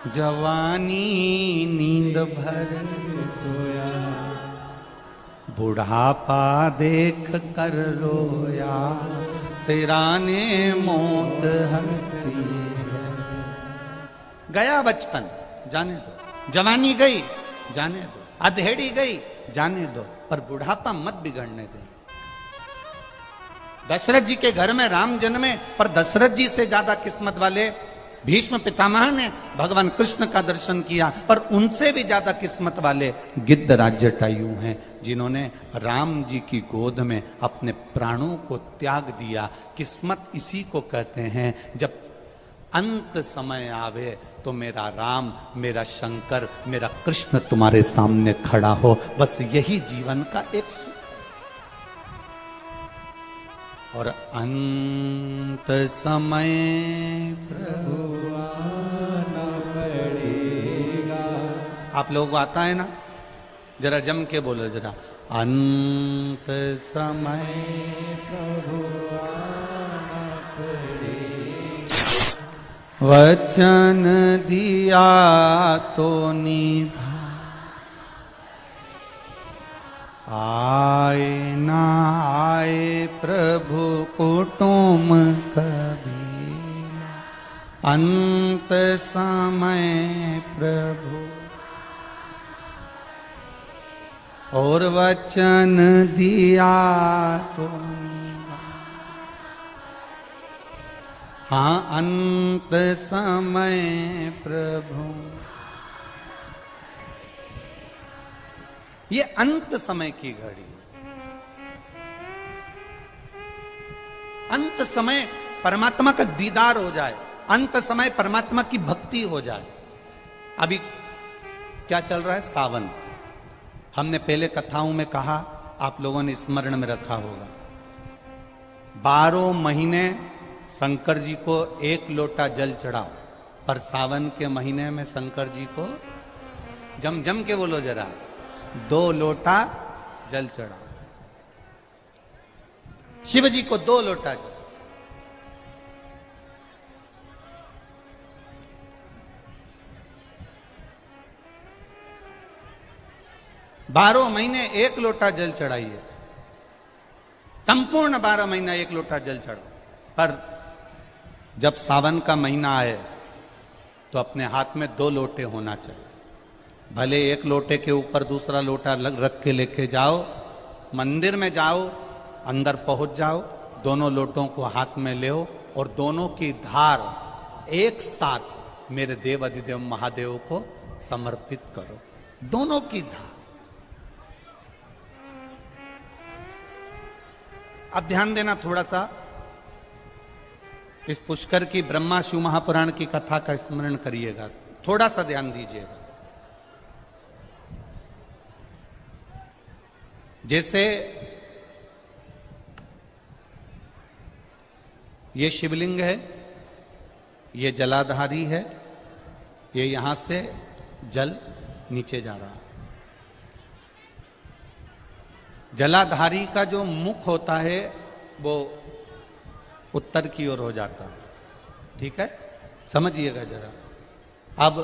जवानी नींद भर सोया, बुढ़ापा देख कर रोया, सिराने मौत हंसती है। गया बचपन जाने दो, जवानी गई जाने दो, अधेड़ी गई जाने दो, पर बुढ़ापा मत बिगड़ने दे। दशरथ जी के घर में राम जन्मे, पर दशरथ जी से ज्यादा किस्मत वाले भीष्म पितामह ने भगवान कृष्ण का दर्शन किया, पर उनसे भी ज्यादा किस्मत वाले गिद्धराज जटायु हैं, जिन्होंने राम जी की गोद में अपने प्राणों को त्याग दिया। किस्मत इसी को कहते हैं, जब अंत समय आवे तो मेरा राम, मेरा शंकर, मेरा कृष्ण तुम्हारे सामने खड़ा हो। बस यही जीवन का एक और अंत समय प्रभु आना पड़ेगा। आप लोगों को आता है ना? जरा जम के बोलो जरा, अंत समय प्रभु आना पड़ेगा, वचन दिया तो निभा, आए ना आए प्रभु कुटुम कभी, अंत समय प्रभु और वचन दिया तो निभा। हाँ, अंत समय प्रभु, ये अंत समय की घड़ी। अंत समय परमात्मा का दीदार हो जाए, अंत समय परमात्मा की भक्ति हो जाए। अभी क्या चल रहा है? सावन। हमने पहले कथाओं में कहा, आप लोगों ने स्मरण में रखा होगा, 12 महीने शंकर जी को 1 लोटा जल चढ़ाओ, पर सावन के महीने में शंकर जी को जम जम के बोलो जरा, 2 लोटा जल चढ़ाओ। शिव जी को 2 लोटा जल। बारह महीने 1 लोटा जल चढ़ाइए, संपूर्ण 12 महीना 1 लोटा जल चढ़ाओ। पर जब सावन का महीना आए तो अपने हाथ में 2 लोटे होना चाहिए। भले 1 लोटे के ऊपर दूसरा लोटा रख के लेके जाओ, मंदिर में जाओ, अंदर पहुंच जाओ, दोनों लोटों को हाथ में ले और दोनों की धार एक साथ मेरे देव अधिदेव महादेव को समर्पित करो। दोनों की धार। अब ध्यान देना थोड़ा सा, इस पुष्कर की ब्रह्मा शिव महापुराण की कथा का स्मरण करिएगा, थोड़ा सा ध्यान दीजिएगा। जैसे ये शिवलिंग है, ये जलाधारी है, ये यहां से जल नीचे जा रहा है। जलाधारी का जो मुख होता है वो उत्तर की ओर हो जाता है, ठीक है? समझिएगा जरा। अब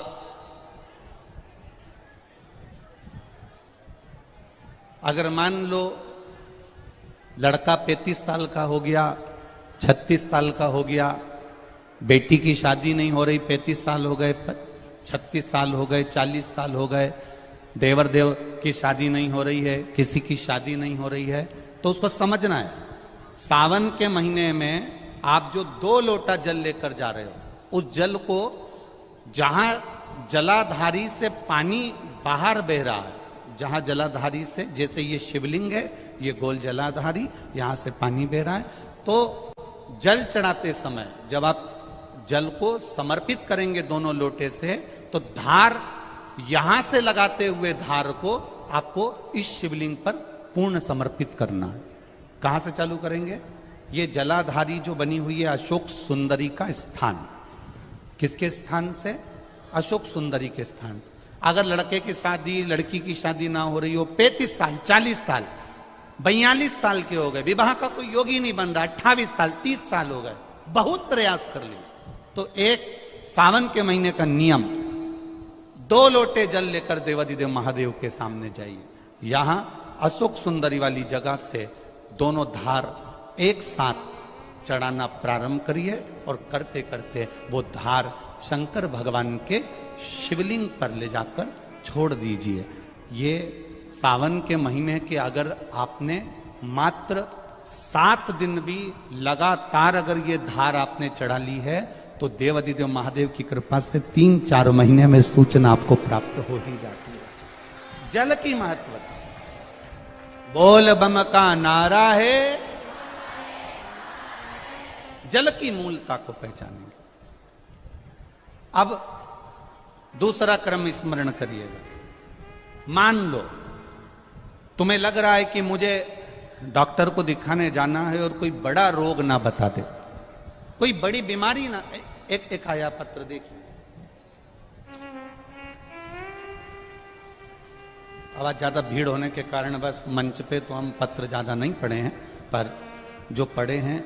अगर मान लो लड़का 35 साल का हो गया, 36 साल का हो गया, बेटी की शादी नहीं हो रही, 35 साल हो गए, 36 साल हो गए, 40 साल हो गए, देवर देव की शादी नहीं हो रही है, किसी की शादी नहीं हो रही है, तो उसको समझना है, सावन के महीने में आप जो 2 लोटा जल लेकर जा रहे हो, उस जल को जहां जलाधारी से पानी बाहर बह रहा है, जहां जलाधारी से, जैसे ये शिवलिंग है, ये गोल जलाधारी, यहां से पानी बह रहा है, तो जल चढ़ाते समय जब आप जल को समर्पित करेंगे दोनों लोटे से, तो धार यहां से लगाते हुए धार को आपको इस शिवलिंग पर पूर्ण समर्पित करना है। कहां से चालू करेंगे? ये जलाधारी जो बनी हुई है अशोक सुंदरी का स्थान। किसके स्थान से? अशोक सुंदरी के स्थान से। अगर लड़के की शादी, लड़की की शादी ना हो रही हो, 35 साल, 40 साल, 42 साल के हो गए, विवाह का कोई योग ही नहीं बन रहा, 28 साल, 30 साल हो गए, बहुत प्रयास कर लिए, तो एक सावन के महीने का नियम, 2 लोटे जल लेकर देवादिदेव महादेव के सामने जाइए। यहां अशोक सुंदरी वाली जगह से दोनों धार एक साथ चढ़ाना प्रारंभ करिए और करते करते वो धार शंकर भगवान के शिवलिंग पर ले जाकर छोड़ दीजिए। ये सावन के महीने के अगर आपने मात्र 7 दिन भी लगातार अगर ये धार आपने चढ़ा ली है तो देवादिदेव महादेव की कृपा से 3-4 महीने में सूचना आपको प्राप्त हो ही जाती है। जल की महत्वता, बोल बम का नारा है, जल की मूलता को पहचानेंगे। अब दूसरा क्रम स्मरण करिएगा। मान लो तुम्हें लग रहा है कि मुझे डॉक्टर को दिखाने जाना है और कोई बड़ा रोग ना बता दे, कोई बड़ी बीमारी ना। एक आया पत्र देखिए, आवाज ज्यादा भीड़ होने के कारण बस मंच पे तो हम पत्र ज्यादा नहीं पढ़े हैं, पर जो पढ़े हैं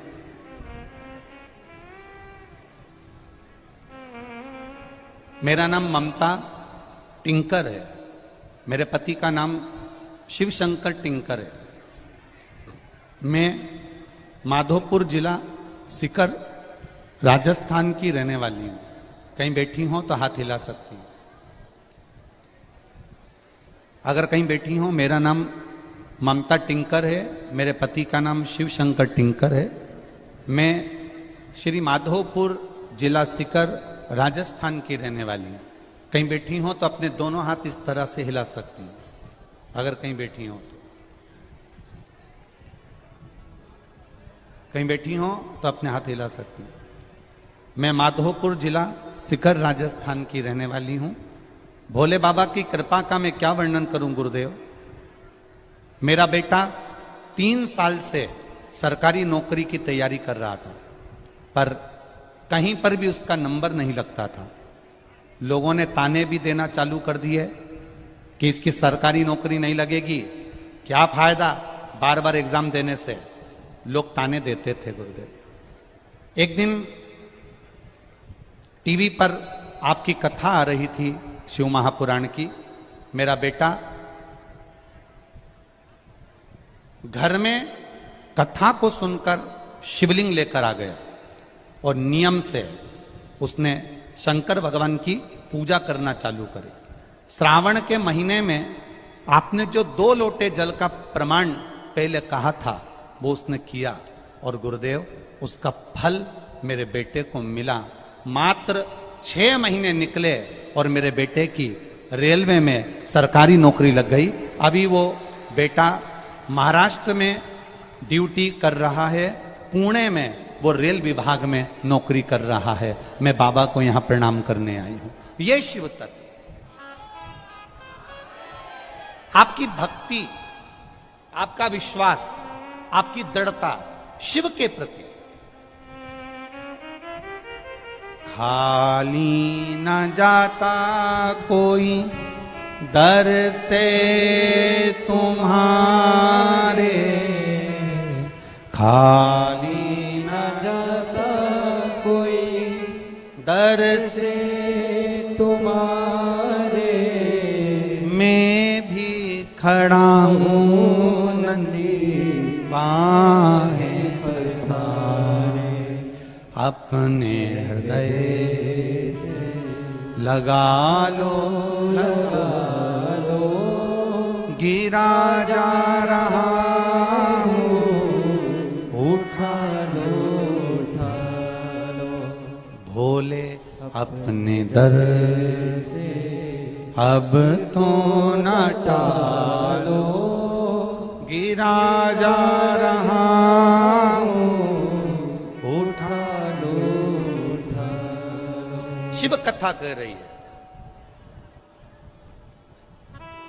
मेरा नाम ममता टिंकर है, मेरे पति का नाम शिवशंकर टिंकर है। मैं माधोपुर जिला सीकर राजस्थान की रहने वाली हूं। कहीं बैठी हो तो हाथ हिला सकती हूं। अगर कहीं बैठी हो, मेरा नाम ममता टिंकर है, मेरे पति का नाम शिवशंकर टिंकर है। मैं श्री माधोपुर जिला सीकर राजस्थान की रहने वाली हूं। कहीं बैठी हो तो अपने दोनों हाथ इस तरह से हिला सकती हूं, अगर कहीं बैठी हो तो। कहीं बैठी हो तो अपने हाथ हिला सकती हूं। मैं माधोपुर जिला सीकर राजस्थान की रहने वाली हूं। भोले बाबा की कृपा का मैं क्या वर्णन करूं गुरुदेव। मेरा बेटा 3 साल से सरकारी नौकरी की तैयारी कर रहा था, पर कहीं पर भी उसका नंबर नहीं लगता था। लोगों ने ताने भी देना चालू कर दिए कि इसकी सरकारी नौकरी नहीं लगेगी, क्या फायदा बार बार एग्जाम देने से। लोग ताने देते थे गुरुदेव। एक दिन टीवी पर आपकी कथा आ रही थी शिव महापुराण की। मेरा बेटा घर में कथा को सुनकर शिवलिंग लेकर आ गया और नियम से उसने शंकर भगवान की पूजा करना चालू करी। श्रावण के महीने में आपने जो 2 लोटे जल का प्रमाण पहले कहा था वो उसने किया और गुरुदेव उसका फल मेरे बेटे को मिला। मात्र 6 महीने निकले और मेरे बेटे की रेलवे में सरकारी नौकरी लग गई। अभी वो बेटा महाराष्ट्र में ड्यूटी कर रहा है, पुणे में वो रेल विभाग में नौकरी कर रहा है। मैं बाबा को यहां प्रणाम करने आई हूं। ये शिव तत्व, आपकी भक्ति, आपका विश्वास, आपकी दृढ़ता शिव के प्रति। खाली न जाता कोई दर से तुम्हारे, खाली न जाता कोई दर से तुम्हारे। मैं भी खड़ा हूँ नंदी बाहें पसारे, अपने हृदय से लगा लो गिरा जा रहा हूँ, उठा लो भोले अपने दर से अब तो न टालो, गिरा जा रहा हूँ, उठा लो। शिव कथा कह रही है।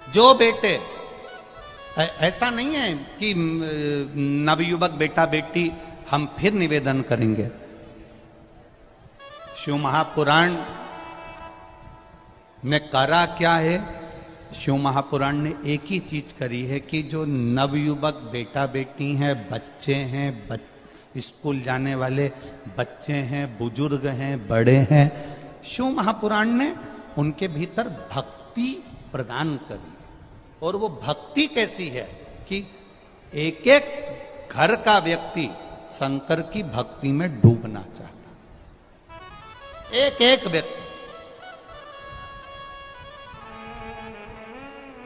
जो बेटे, ऐसा नहीं है कि नवयुवक बेटा बेटी हम फिर निवेदन करेंगे। शिव महापुराण ने करा क्या है? शिव महापुराण ने एक ही चीज करी है कि जो नवयुवक बेटा बेटी हैं, बच्चे हैं, स्कूल जाने वाले बच्चे हैं, बुजुर्ग हैं, बड़े हैं, शिव महापुराण ने उनके भीतर भक्ति प्रदान करी। और वो भक्ति कैसी है कि एक एक घर का व्यक्ति शंकर की भक्ति में डूबना चाहता, एक एक व्यक्ति।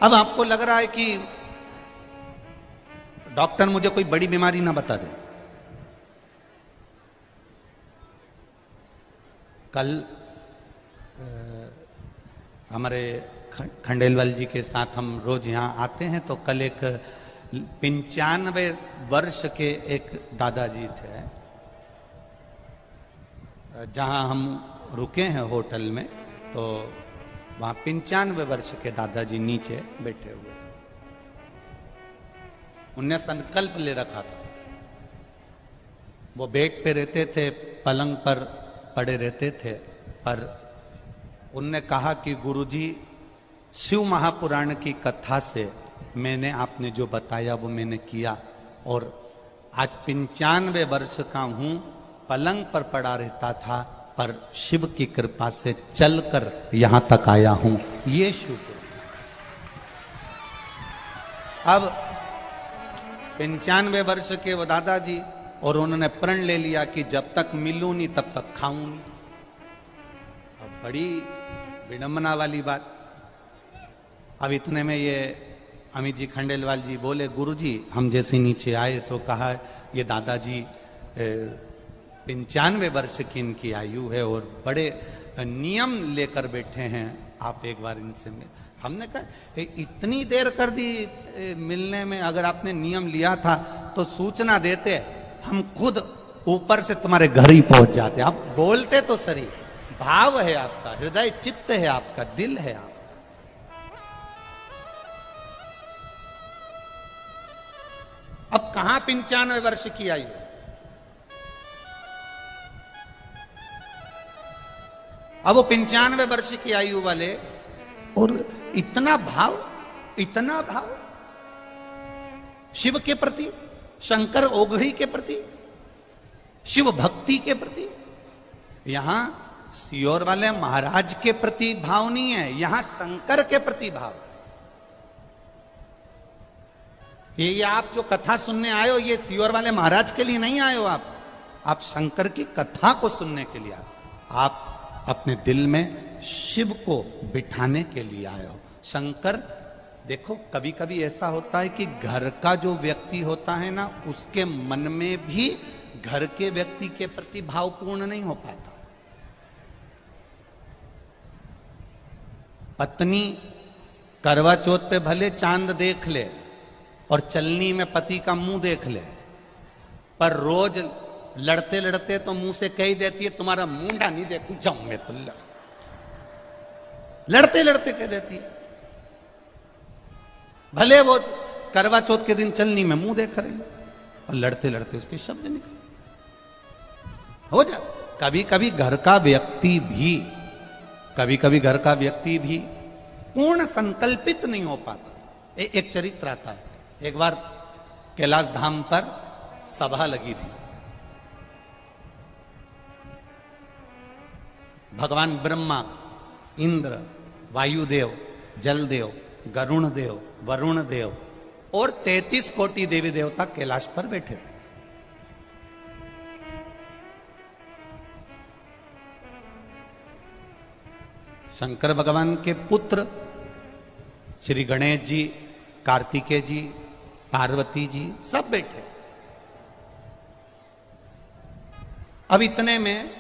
अब आपको लग रहा है कि डॉक्टर मुझे कोई बड़ी बीमारी ना बता दे। कल हमारे खंडेलवाल जी के साथ हम रोज यहाँ आते हैं, तो कल एक 95 वर्ष के एक दादाजी थे, जहाँ हम रुके हैं होटल में, तो वहाँ 95 वर्ष के दादाजी नीचे बैठे हुए थे। उनने संकल्प ले रखा था, वो बेड पे रहते थे, पलंग पर पड़े रहते थे, पर उनने कहा कि गुरुजी शिव महापुराण की कथा से मैंने आपने जो बताया वो मैंने किया, और आज 95 वर्ष का हूं, पलंग पर पड़ा रहता था, पर शिव की कृपा से चलकर यहां तक आया हूं, ये शुक्र। अब 95 वर्ष के वो दादाजी, और उन्होंने प्रण ले लिया कि जब तक मिलूं नहीं तब तक खाऊं नहीं। अब बड़ी विडंबना वाली बात। अब इतने में ये अमित जी खंडेलवाल जी बोले, गुरुजी हम जैसे नीचे आए तो कहा ये दादाजी 95 वर्ष की इनकी आयु है और बड़े नियम लेकर बैठे हैं, आप एक बार इनसे मिल। हमने कहा इतनी देर कर दी मिलने में, अगर आपने नियम लिया था तो सूचना देते, हम खुद ऊपर से तुम्हारे घर ही पहुंच जाते। आप बोलते तो सही, भाव है आपका, हृदय चित्त है आपका, दिल है आपका। अब कहां 95 वर्ष की आयु, अब वो 95 वर्ष की आयु वाले, और इतना भाव, इतना भाव शिव के प्रति, शंकर ओघड़ी के प्रति, शिव भक्ति के प्रति। यहां सियोर वाले महाराज के प्रति भाव नहीं है, यहां शंकर के प्रति भाव। ये आप जो कथा सुनने आए हो, ये सियोर वाले महाराज के लिए नहीं आए हो, आप शंकर की कथा को सुनने के लिए आए, आप अपने दिल में शिव को बिठाने के लिए आए हो। शंकर, देखो कभी कभी ऐसा होता है कि घर का जो व्यक्ति होता है ना, उसके मन में भी घर के व्यक्ति के प्रति भावपूर्ण नहीं हो पाता। पत्नी करवा चौथ पे भले चांद देख ले और चलनी में पति का मुंह देख ले, पर रोज लड़ते लड़ते तो मुंह से कह देती है तुम्हारा मुंडा नहीं देखूं जाऊं मैं तो, लड़ते लड़ते कह देती है। भले वो करवा चौथ के दिन चलनी में मुंह देख रही और लड़ते लड़ते उसके शब्द निकल हो जा। कभी कभी घर का व्यक्ति भी, कभी कभी घर का व्यक्ति भी पूर्ण संकल्पित नहीं हो पाता। एक चरित्र आता है, एक बार कैलाश धाम पर सभा लगी थी। भगवान ब्रह्मा, इंद्र, वायुदेव, जलदेव, गरुण देव, वरुण देव और 33 कोटि देवी देवता कैलाश पर बैठे थे। शंकर भगवान के पुत्र श्री गणेश जी, कार्तिकेय जी, पार्वती जी सब बैठे। अब इतने में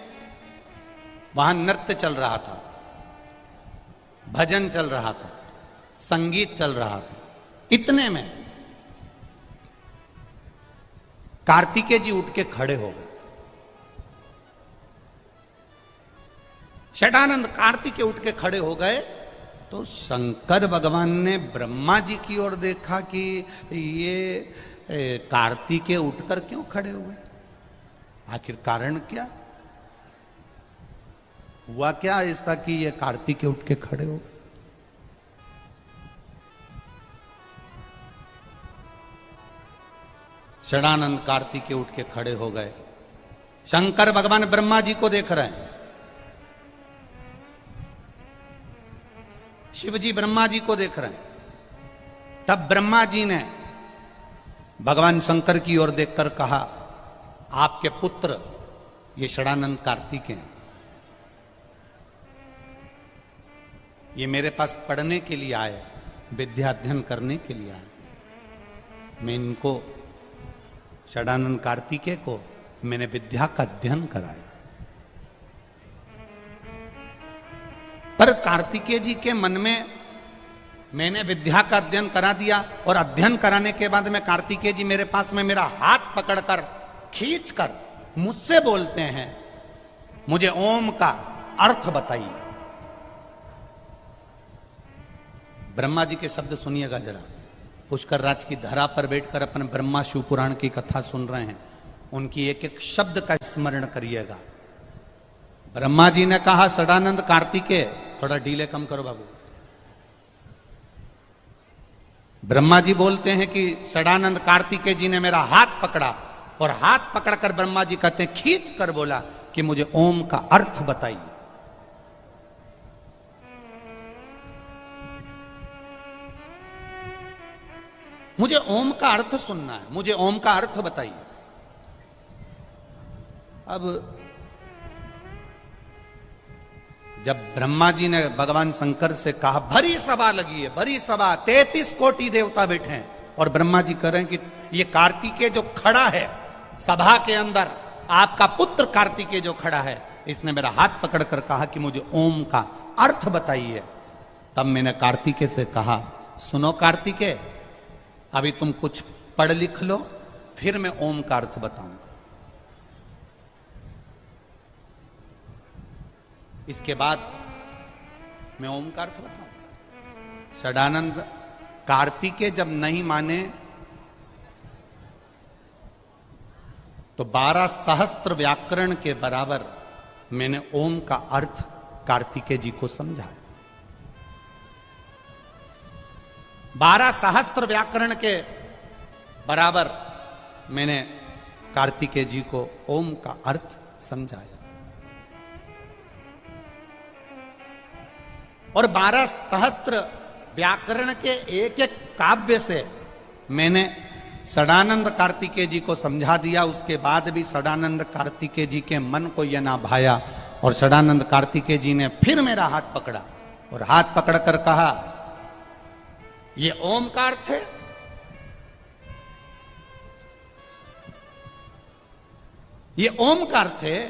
वहां नृत्य चल रहा था, भजन चल रहा था, संगीत चल रहा था। इतने में कार्तिकेय जी उठ के खड़े हो गए। षडानंद कार्तिकेय उठ के खड़े हो गए तो शंकर भगवान ने ब्रह्मा जी की ओर देखा कि ये कार्तिकेय उठकर क्यों खड़े हुए, आखिर कारण क्या हुआ, क्या ऐसा कि ये कार्तिकेय उठ के खड़े हो गए। षडानंद कार्तिकेय उठ के खड़े हो गए। शंकर भगवान ब्रह्मा जी को देख रहे हैं। शिव जी ब्रह्मा जी को देख रहे हैं। तब ब्रह्मा जी ने भगवान शंकर की ओर देखकर कहा, आपके पुत्र ये षडानंद कार्तिक हैं, ये मेरे पास पढ़ने के लिए आए, विद्या अध्ययन करने के लिए आए। मैं इनको षडानंद कार्तिकेय को मैंने विद्या का अध्ययन कराया। पर कार्तिकेय जी के मन में मैंने विद्या का अध्ययन करा दिया, और अध्ययन कराने के बाद में कार्तिकेय जी मेरे पास में मेरा हाथ पकड़कर खींचकर मुझसे बोलते हैं, मुझे ओम का अर्थ बताइए। ब्रह्मा जी के शब्द सुनिएगा जरा। पुष्कर राज की धरा पर बैठकर अपन ब्रह्मा शिव पुराण की कथा सुन रहे हैं, उनकी एक एक शब्द का स्मरण करिएगा। ब्रह्मा जी ने कहा, षडानंद कार्तिकेय, थोड़ा डीले कम करो बाबू। ब्रह्मा जी बोलते हैं कि षडानंद कार्तिकेय जी ने मेरा हाथ पकड़ा, और हाथ पकड़कर ब्रह्मा जी कहते हैं, खींच कर बोला कि मुझे ओम का अर्थ बताइए। मुझे ओम का अर्थ सुनना है, मुझे ओम का अर्थ बताइए। अब जब ब्रह्मा जी ने भगवान शंकर से कहा, भरी सभा लगी है, भरी सभा, 33 कोटि देवता बैठे हैं, और ब्रह्मा जी कह रहे हैं कि ये कार्तिकेय जो खड़ा है सभा के अंदर, आपका पुत्र कार्तिकेय जो खड़ा है, इसने मेरा हाथ पकड़कर कहा कि मुझे ओम का अर्थ बताइए। तब मैंने कार्तिकेय से कहा, सुनो कार्तिकेय, अभी तुम कुछ पढ़ लिख लो, फिर मैं ओम का अर्थ बताऊंगा। इसके बाद मैं ओम का अर्थ बताऊंगा। षडानंद कार्तिकेय जब नहीं माने तो 12 सहस्त्र व्याकरण के बराबर मैंने ओम का अर्थ कार्तिकेय जी को समझाया। 12 सहस्त्र व्याकरण के बराबर मैंने कार्तिकेय जी को ओम का अर्थ समझाया, और 12 सहस्त्र व्याकरण के एक एक काव्य से मैंने षडानंद कार्तिकेय जी को समझा दिया। उसके बाद भी षडानंद कार्तिकेय जी के मन को यह ना भाया, और षडानंद कार्तिकेय जी ने फिर मेरा हाथ पकड़ा, और हाथ पकड़कर कहा, ये ओम का अर्थ है। ये ओम का अर्थ है।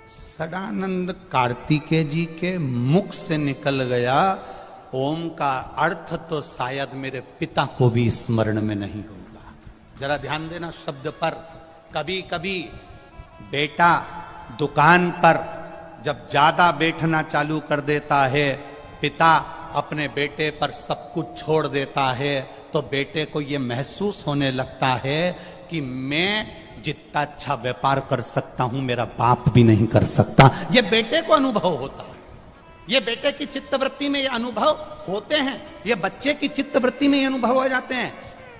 षडानंद कार्तिकेय जी के मुख से निकल गया, ओम का अर्थ तो शायद मेरे पिता को भी स्मरण में नहीं होगा। जरा ध्यान देना शब्द पर। कभी कभी बेटा दुकान पर जब ज्यादा बैठना चालू कर देता है, पिता अपने बेटे पर सब कुछ छोड़ देता है, तो बेटे को यह महसूस होने लगता है कि मैं जितना अच्छा व्यापार कर सकता हूं मेरा बाप भी नहीं कर सकता। यह बेटे को अनुभव होता है, ये बेटे की चित्तवृत्ति में ये अनुभव होते हैं, ये बच्चे की चित्तवृत्ति में ये अनुभव हो जाते हैं।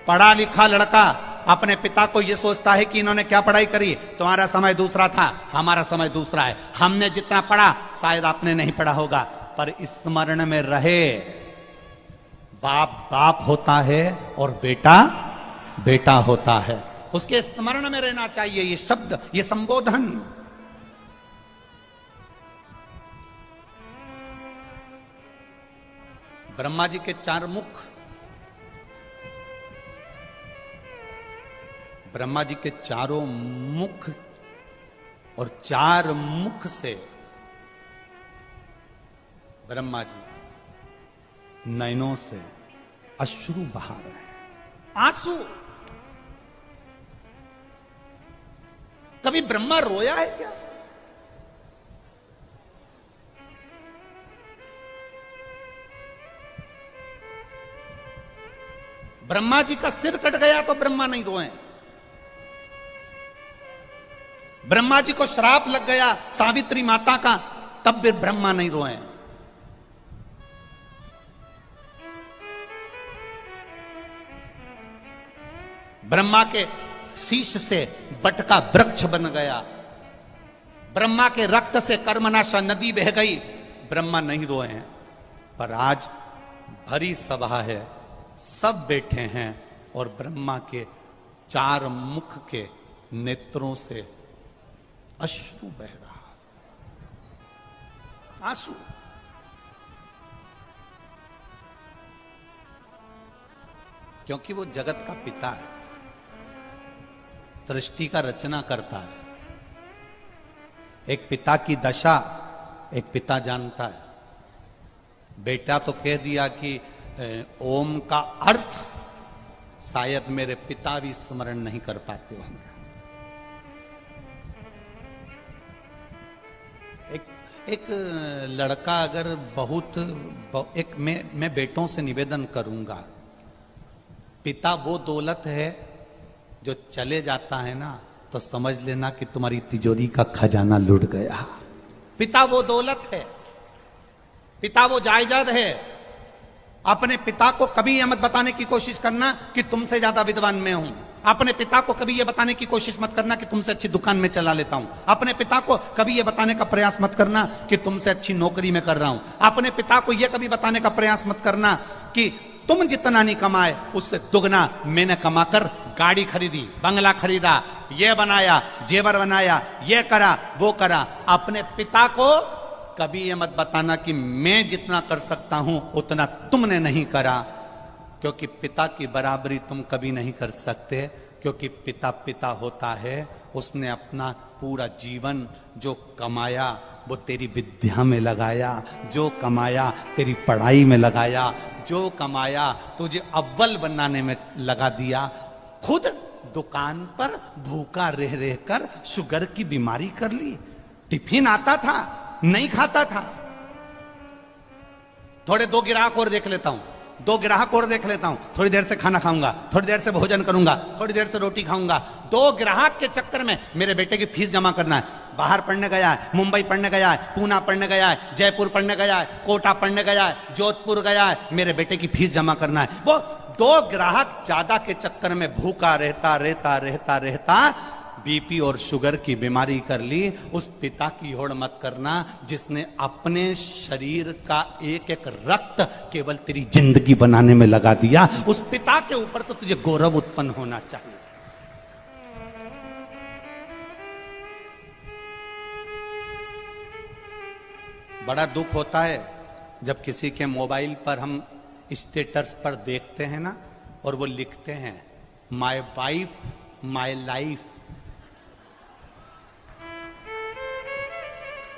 पढ़ा लिखा लड़का अपने पिता को ये सोचता है कि इन्होंने क्या पढ़ाई करी, तुम्हारा समय दूसरा था, हमारा समय दूसरा है, हमने जितना पढ़ा शायद आपने नहीं पढ़ा होगा, पर स्मरण में रहे बाप बाप होता है और बेटा बेटा होता है, उसके स्मरण में रहना चाहिए ये शब्द, ये संबोधन। ब्रह्मा जी के 4 मुख, ब्रह्मा जी के चारों मुख, और 4 मुख से ब्रह्मा जी नयनों से अश्रु बहा रहे हैं, आंसू। कभी ब्रह्मा रोया है क्या? ब्रह्मा जी का सिर कट गया तो ब्रह्मा नहीं रोए। ब्रह्मा जी को श्राप लग गया सावित्री माता का, तब भी ब्रह्मा नहीं रोए। ब्रह्मा के शीश से बटका वृक्ष बन गया, ब्रह्मा के रक्त से कर्मनाशा नदी बह गई, ब्रह्मा नहीं रोए हैं। पर आज भरी सभा है, सब बैठे हैं और ब्रह्मा के 4 मुख के नेत्रों से अश्रु बह रहा, आंसू। क्योंकि वो जगत का पिता है, सृष्टि का रचना करता है। एक पिता की दशा एक पिता जानता है। बेटा तो कह दिया कि ओम का अर्थ शायद मेरे पिता भी स्मरण नहीं कर पाते होंगे। एक लड़का अगर मैं बेटों से निवेदन करूंगा, पिता वो दौलत है जो चले जाता है ना तो समझ लेना कि तुम्हारी तिजोरी का खजाना लुट गया। पिता वो दौलत है, पिता वो जायदाद है। अपने पिता को कभी यह मत बताने की कोशिश करना कि तुमसे ज्यादा विद्वान मैं हूं। अपने पिता को कभी यह बताने की कोशिश मत करना कि तुमसे अच्छी दुकान में चला लेता हूं। अपने पिता को कभी यह बताने का प्रयास मत करना कि तुमसे अच्छी नौकरी में कर रहा हूं। अपने पिता को यह कभी बताने का प्रयास मत करना कि तुम जितना नहीं कमाए उससे दुगना मैंने कमाकर गाड़ी खरीदी, बंगला खरीदा, ये बनाया, जेवर बनाया, ये करा, वो करा। अपने पिता को कभी ये मत बताना कि मैं जितना कर सकता हूं उतना तुमने नहीं करा, क्योंकि पिता की बराबरी तुम कभी नहीं कर सकते। क्योंकि पिता पिता होता है, उसने अपना पूरा जीवन जो कमाया वो तेरी विद्या में लगाया, जो कमाया तेरी पढ़ाई में लगाया, जो कमाया तुझे अव्वल बनाने में लगा दिया। खुद दुकान पर भूखा रह रह कर शुगर की बीमारी कर ली। टिफिन आता था, नहीं खाता था। थोड़े 2 ग्राहक और देख लेता हूं, 2 ग्राहक और देख लेता हूं, थोड़ी देर से खाना खाऊंगा, थोड़ी देर से भोजन करूंगा, थोड़ी देर से रोटी खाऊंगा। 2 ग्राहक के चक्कर में मेरे बेटे की फीस जमा करना है। बाहर पढ़ने गया है, मुंबई पढ़ने गया है, पूना पढ़ने गया है, जयपुर पढ़ने गया है, कोटा पढ़ने गया है, जोधपुर गया है, मेरे बेटे की फीस जमा करना है। वो 2 ग्राहक ज्यादा के चक्कर में भूखा रहता रहता रहता रहता बीपी और शुगर की बीमारी कर ली। उस पिता की होड़ मत करना जिसने अपने शरीर का एक एक रक्त केवल तेरी जिंदगी बनाने में लगा दिया। उस पिता के ऊपर तो तुझे गौरव उत्पन्न होना चाहिए। बड़ा दुख होता है जब किसी के मोबाइल पर हम स्टेटस पर देखते हैं ना और वो लिखते हैं माय वाइफ माय लाइफ।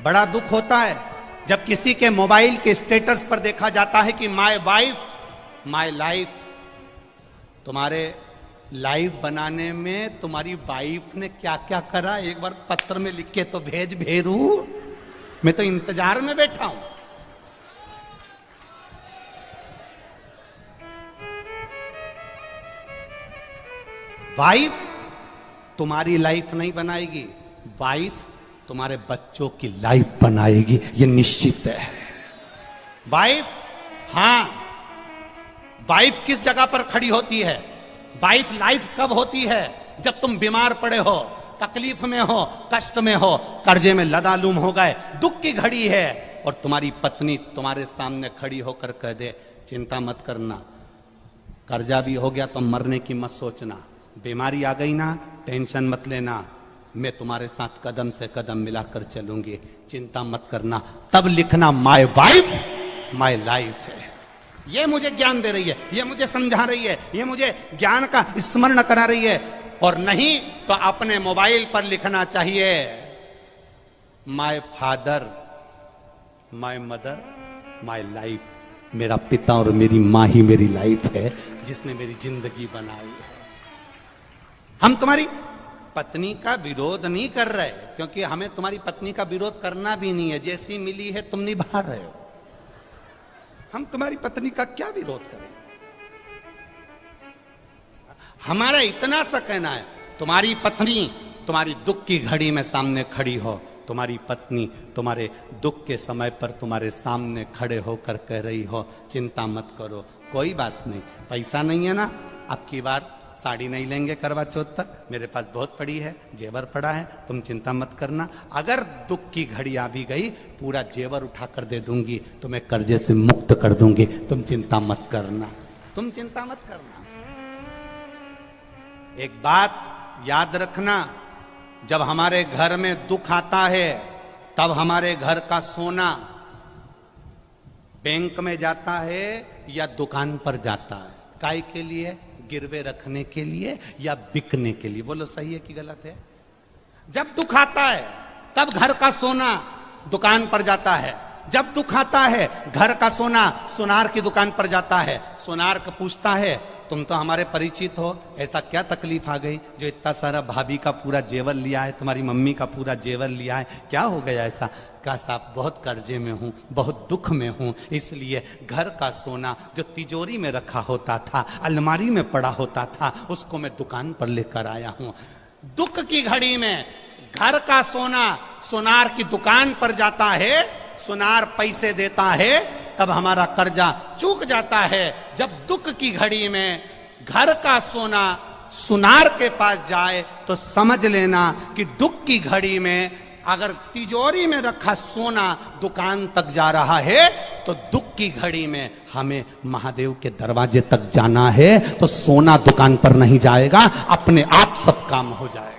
बड़ा दुख होता है जब किसी के मोबाइल के स्टेटस पर देखा जाता है कि माय वाइफ माय लाइफ। तुम्हारे लाइफ बनाने में तुम्हारी वाइफ ने क्या क्या करा, एक बार पत्र में लिख के तो भेज भेरू। मैं तो इंतजार में बैठा हूं। वाइफ तुम्हारी लाइफ नहीं बनाएगी, वाइफ तुम्हारे बच्चों की लाइफ बनाएगी, ये निश्चित है। वाइफ, हां, वाइफ किस जगह पर खड़ी होती है? वाइफ लाइफ कब होती है? जब तुम बीमार पड़े हो, तकलीफ में हो, कष्ट में हो, कर्जे में लदालूम हो गए, दुख की घड़ी है और तुम्हारी पत्नी तुम्हारे सामने खड़ी होकर कह दे चिंता मत करना, कर्जा भी हो गया तो मरने की मत सोचना, बीमारी आ गई ना टेंशन मत लेना, मैं तुम्हारे साथ कदम से कदम मिलाकर चलूंगी, चिंता मत करना। तब लिखना माय वाइफ माय लाइफ है। ये मुझे ज्ञान दे रही है, ये मुझे समझा रही है, ये मुझे ज्ञान का स्मरण करा रही है। और नहीं तो अपने मोबाइल पर लिखना चाहिए my father my mother my life. मेरा पिता और मेरी मां ही मेरी लाइफ है जिसने मेरी जिंदगी बनाई है। हम तुम्हारी पत्नी का विरोध नहीं कर रहे, क्योंकि हमें तुम्हारी पत्नी का विरोध करना भी नहीं है। जैसी मिली है तुम निभा रहे हो, हम तुम्हारी पत्नी का क्या विरोध करें। हमारा इतना सा कहना है तुम्हारी पत्नी तुम्हारी दुख की घड़ी में सामने खड़ी हो, तुम्हारी पत्नी तुम्हारे दुख के समय पर तुम्हारे सामने खड़े होकर कह रही हो चिंता मत करो, कोई बात नहीं, पैसा नहीं है ना अब की बार साड़ी नहीं लेंगे करवा चौथ पर, मेरे पास बहुत पड़ी है, जेवर पड़ा है, तुम चिंता मत करना। अगर दुख की घड़ी आ भी गई, पूरा जेवर उठा कर दे दूंगी, तुम्हें कर्जे से मुक्त कर दूंगी, तुम चिंता मत करना, तुम चिंता मत करना। एक बात याद रखना, जब हमारे घर में दुख आता है, तब हमारे घर का सोना बैंक में जाता है या दुकान पर जाता है? काय के लिए? गिरवे रखने के लिए या बिकने के लिए? बोलो सही है कि गलत है? जब दुख आता है तब घर का सोना दुकान पर जाता है, जब दुख आता है घर का सोना सुनार की दुकान पर जाता है। सुनार का पूछता है, तुम तो हमारे परिचित हो, ऐसा क्या तकलीफ आ गई जो इतना सारा भाभी का पूरा जेवर लिया है, तुम्हारी मम्मी का पूरा जेवर लिया है, क्या हो गया ऐसा? कहा साहब बहुत कर्जे में हूं, बहुत दुख में हूं, इसलिए घर का सोना जो तिजोरी में रखा होता था, अलमारी में पड़ा होता था, उसको मैं दुकान पर लेकर आया हूं। दुख की घड़ी में घर का सोना सुनार की दुकान पर जाता है, सुनार पैसे देता है, तब हमारा कर्जा चूक जाता है। जब दुख की घड़ी में घर का सोना सुनार के पास जाए तो समझ लेना कि दुख की घड़ी में अगर तिजोरी में रखा सोना दुकान तक जा रहा है, तो दुख की घड़ी में हमें महादेव के दरवाजे तक जाना है, तो सोना दुकान पर नहीं जाएगा, अपने आप सब काम हो जाएगा।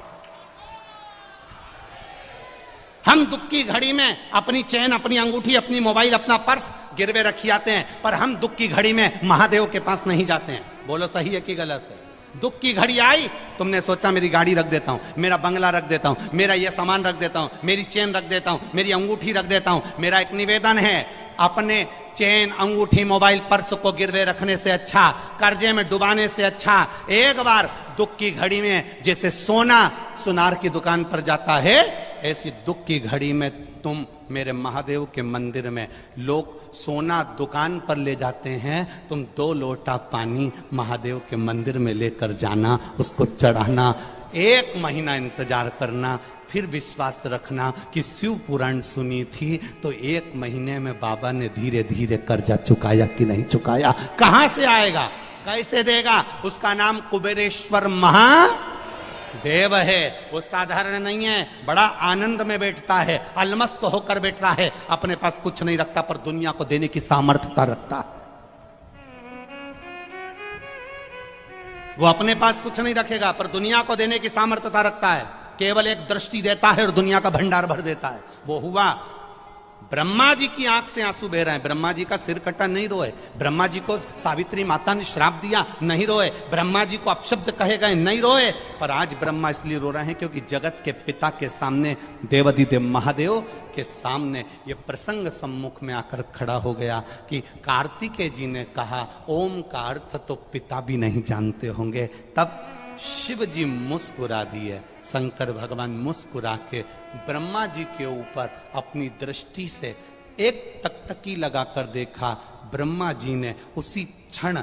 हम दुख की घड़ी में अपनी चैन, अपनी अंगूठी, अपनी मोबाइल, अपना पर्स गिरवे रखी आते हैं, पर हम दुख की घड़ी में महादेव के पास नहीं जाते हैं। बोलो सही है कि गलत है? दुख की घड़ी आई, तुमने सोचा मेरी गाड़ी रख देता हूं, मेरा बंगला रख देता हूं, मेरा ये सामान रख देता हूं, मेरी चेन रख देता हूं, मेरी अंगूठी रख देता हूं। मेरा एक निवेदन है, अपने चेन, अंगूठी, मोबाइल, पर्स को गिरवे रखने से अच्छा, कर्जे में डुबाने से अच्छा, एक बार दुख की घड़ी में जैसे सोना सुनार की दुकान पर जाता है, ऐसी दुख की घड़ी में तुम मेरे महादेव के मंदिर में, लोग सोना दुकान पर ले जाते हैं, तुम 2 लोटा पानी महादेव के मंदिर में लेकर जाना, उसको चढ़ाना, 1 महीना इंतजार करना, फिर विश्वास रखना कि शिव पुराण सुनी थी तो 1 महीने में बाबा ने धीरे धीरे कर्जा चुकाया कि नहीं चुकाया? कहां से आएगा, कैसे देगा? उसका नाम कुबेरेश्वर महादेव है। वो साधारण नहीं है, बड़ा आनंद में बैठता है, अलमस्त होकर बैठता है, अपने पास कुछ नहीं रखता पर दुनिया को देने की सामर्थ्यता रखता है। वो अपने पास कुछ नहीं रखेगा पर दुनिया को देने की सामर्थ्यता रखता है। केवल एक दृष्टि देता है और दुनिया का भंडार भर देता है। वो हुआ ब्रह्मा जी की आंख से आंसू बह रहे हैं, ब्रह्मा जी का सिर कटा नहीं रोए, ब्रह्मा जी को सावित्री माता ने श्राप दिया नहीं रोए, ब्रह्मा जी को अपशब्द कहे गए नहीं रोए, पर आज ब्रह्मा इसलिए रो रहे हैं क्योंकि जगत के पिता के सामने, देवाधिदेव महादेव के सामने ये प्रसंग सम्मुख में आकर खड़ा हो गया कि कार्तिकेय जी ने कहा ओम का अर्थ तो पिता भी नहीं जानते होंगे। तब शिव जी मुस्कुरा दिए, शंकर भगवान मुस्कुरा के ब्रह्मा जी के ऊपर अपनी दृष्टि से एक टकटकी लगाकर देखा। ब्रह्मा जी ने उसी क्षण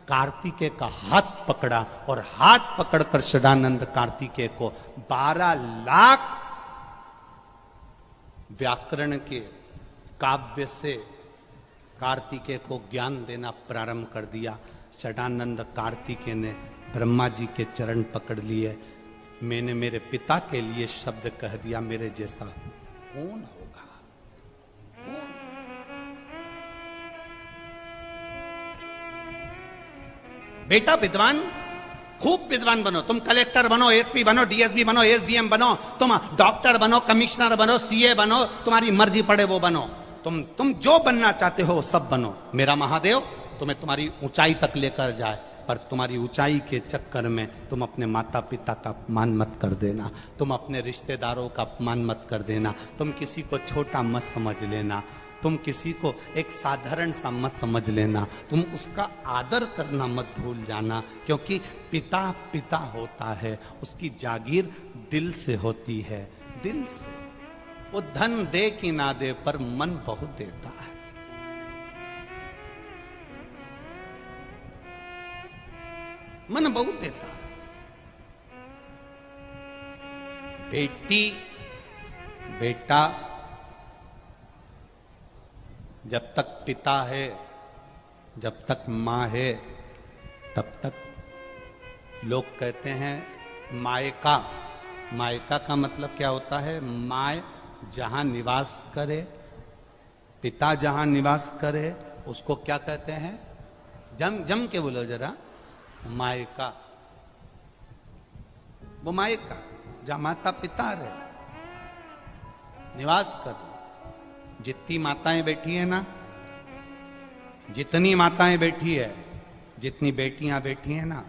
कार्तिकेय का हाथ पकड़ा और हाथ पकड़कर सदानंद कार्तिकेय को 12 लाख व्याकरण के काव्य से कार्तिकेय को ज्ञान देना प्रारंभ कर दिया। सदानंद कार्तिकेय ने ब्रह्मा जी के चरण पकड़ लिए। मैंने मेरे पिता के लिए शब्द कह दिया, मेरे जैसा कौन होगा? कौन? बेटा विद्वान, खूब विद्वान बनो, तुम कलेक्टर बनो, एसपी बनो, डीएसपी बनो, एसडीएम बनो, तुम डॉक्टर बनो, कमिश्नर बनो, सीए बनो, तुम्हारी मर्जी पड़े वो बनो, तुम जो बनना चाहते हो वो सब बनो। मेरा महादेव तुम्हें तुम्हारी ऊंचाई तक लेकर जाए, पर तुम्हारी ऊंचाई के चक्कर में तुम अपने माता पिता का अपमान मत कर देना, तुम अपने रिश्तेदारों का अपमान मत कर देना, तुम किसी को छोटा मत समझ लेना, तुम किसी को एक साधारण सा मत समझ लेना, तुम उसका आदर करना मत भूल जाना, क्योंकि पिता पिता होता है, उसकी जागीर दिल से होती है, दिल से। वो धन दे कि ना दे पर मन बहुत देता है। मन बहुत देता है। बेटी बेटा जब तक पिता है, जब तक मां है, तब तक लोग कहते हैं मायका। मायका का मतलब क्या होता है? माय जहां निवास करे, पिता जहां निवास करे, उसको क्या कहते हैं? जम के बोलो जरा। मायका, वो मायका जहां माता पिता रहे, निवास कर। जितनी माताएं बैठी है ना, जितनी माताएं बैठी है, जितनी बेटियां बैठी हैं ना,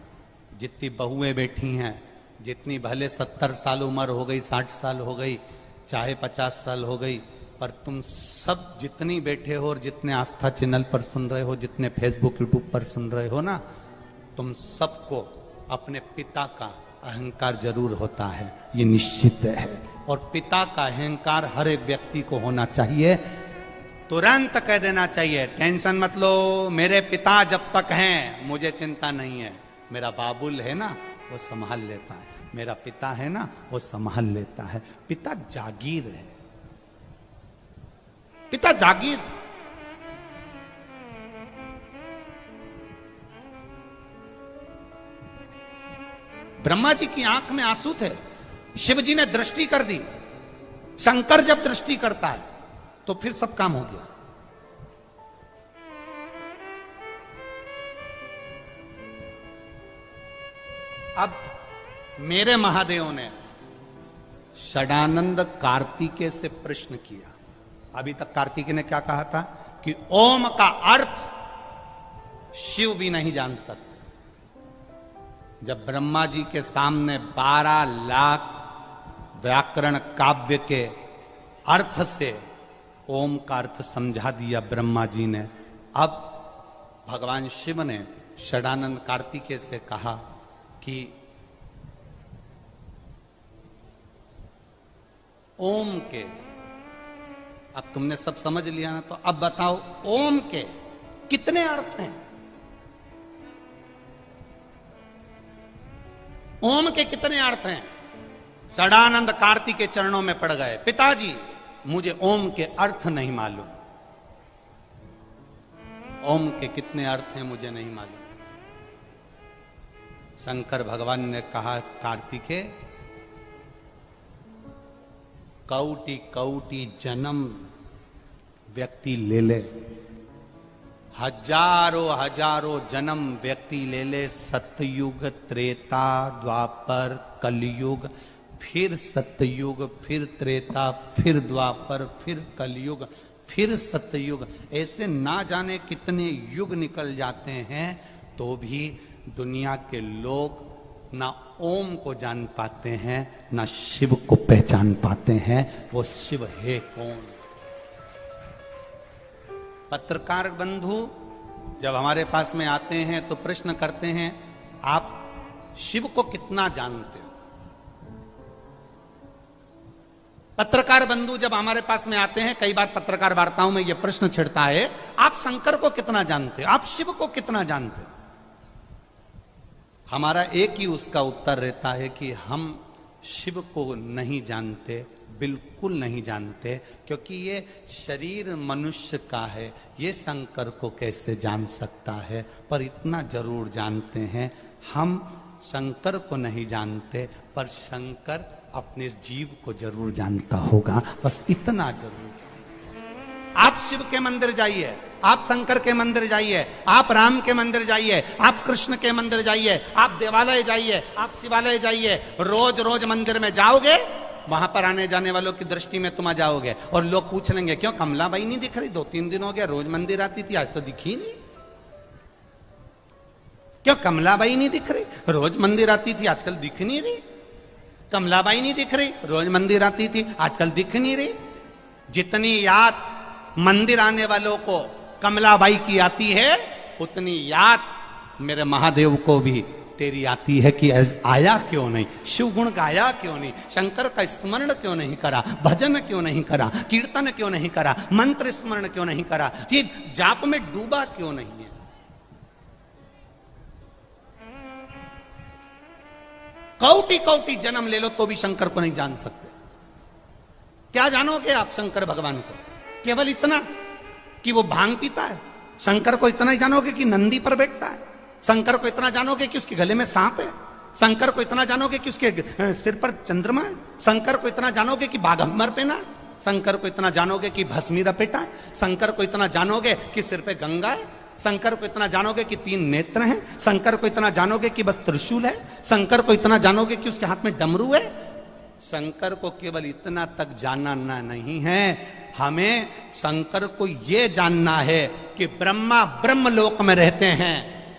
जितनी बहुएं बैठी हैं, जितनी भले 70 साल उम्र हो गई, 60 साल हो गई, चाहे 50 साल हो गई, पर तुम सब जितनी बैठे हो और जितने आस्था चैनल पर सुन रहे हो, जितने फेसबुक यूट्यूब पर सुन रहे हो ना, तुम सबको अपने पिता का अहंकार जरूर होता है, ये निश्चित है। और पिता का अहंकार हर एक व्यक्ति को होना चाहिए। तुरंत कह देना चाहिए, टेंशन मत लो, मेरे पिता जब तक हैं मुझे चिंता नहीं है। मेरा बाबुल है ना, वो संभाल लेता है। मेरा पिता है ना, वो संभाल लेता है। पिता जागीर है, पिता जागीर। ब्रह्मा जी की आंख में आंसू थे, शिव जी ने दृष्टि कर दी। शंकर जब दृष्टि करता है तो फिर सब काम हो गया। अब मेरे महादेव ने षडानंद कार्तिकेय से प्रश्न किया। अभी तक कार्तिकेय ने क्या कहा था कि ओम का अर्थ शिव भी नहीं जान सकते। जब ब्रह्मा जी के सामने 12 लाख व्याकरण काव्य के अर्थ से ओम का अर्थ समझा दिया ब्रह्मा जी ने, अब भगवान शिव ने षडानंद कार्तिकेय से कहा कि ओम के, अब तुमने सब समझ लिया ना, तो अब बताओ ओम के कितने अर्थ हैं? ओम के कितने अर्थ हैं? षडानंद कार्तिकेय के चरणों में पड़ गए, पिताजी मुझे ओम के अर्थ नहीं मालूम। ओम के कितने अर्थ हैं मुझे नहीं मालूम। शंकर भगवान ने कहा, कार्तिकेय कौटि कौटि जन्म व्यक्ति ले ले, हजारों हजारों जन्म व्यक्ति ले ले, सतयुग, त्रेता, द्वापर, कलयुग, फिर सतयुग, फिर त्रेता, फिर द्वापर, फिर कलयुग, फिर सतयुग, ऐसे ना जाने कितने युग निकल जाते हैं, तो भी दुनिया के लोग ना ओम को जान पाते हैं, ना शिव को पहचान पाते हैं। वो शिव है कौन? पत्रकार बंधु जब हमारे पास में आते हैं तो प्रश्न करते हैं, आप शिव को कितना जानते हो? पत्रकार बंधु जब हमारे पास में आते हैं, कई बार पत्रकार वार्ताओं में यह प्रश्न छिड़ता है, आप शंकर को कितना जानते हो, आप शिव को कितना जानते हो? हमारा एक ही उसका उत्तर रहता है कि हम शिव को नहीं जानते, बिल्कुल नहीं जानते, क्योंकि ये शरीर मनुष्य का है, ये शंकर को कैसे जान सकता है? पर इतना जरूर जानते हैं, हम शंकर को नहीं जानते, पर शंकर अपने जीव को जरूर जानता होगा, बस इतना जरूर जानता। आप शिव के मंदिर जाइए, आप शंकर के मंदिर जाइए, आप राम के मंदिर जाइए, आप कृष्ण के मंदिर जाइए, आप देवालय जाइए, आप शिवालय जाइए, रोज रोज मंदिर में जाओगे, वहां पर आने जाने वालों की दृष्टि में तुम आ जाओगे और लोग पूछ लेंगे, क्यों कमलाबाई नहीं दिख रही? 2-3 दिन हो गया, रोज मंदिर आती थी, आज तो दिखी नहीं। क्यों कमलाबाई नहीं दिख रही? रोज मंदिर आती थी, आजकल दिख नहीं रही। कमलाबाई नहीं दिख रही, रोज मंदिर आती थी, आजकल दिख नहीं रही। जितनी याद मंदिर आने वालों को कमलाबाई की आती है, उतनी याद मेरे महादेव को भी तेरी आती है कि आया क्यों नहीं, शिव गुण गाया क्यों नहीं, शंकर का स्मरण क्यों नहीं करा, भजन क्यों नहीं करा, कीर्तन क्यों नहीं करा, मंत्र स्मरण क्यों नहीं करा, ये जाप में डूबा क्यों नहीं है? कौटि कौटि जन्म ले लो तो भी शंकर को नहीं जान सकते। क्या जानोगे आप शंकर भगवान को? केवल इतना कि वो भांग पीता है। शंकर को इतना ही जानोगे कि नंदी पर बैठता है। शंकर को इतना जानोगे कि उसके गले में सांप है। शंकर को इतना जानोगे कि उसके सिर पर चंद्रमा है? शंकर को इतना जानोगे कि बाघंबर पहना? शंकर को इतना जानोगे कि भस्मी लपेटा है? शंकर को इतना जानोगे कि सिर पे गंगा है? शंकर को इतना जानोगे कि 3 नेत्र हैं? शंकर को इतना जानोगे कि बस त्रिशूल है? शंकर को इतना जानोगे कि उसके हाथ में डमरू है? शंकर को केवल इतना तक जानना नहीं है, हमें शंकर को यह जानना है कि ब्रह्मा ब्रह्मलोक में रहते हैं,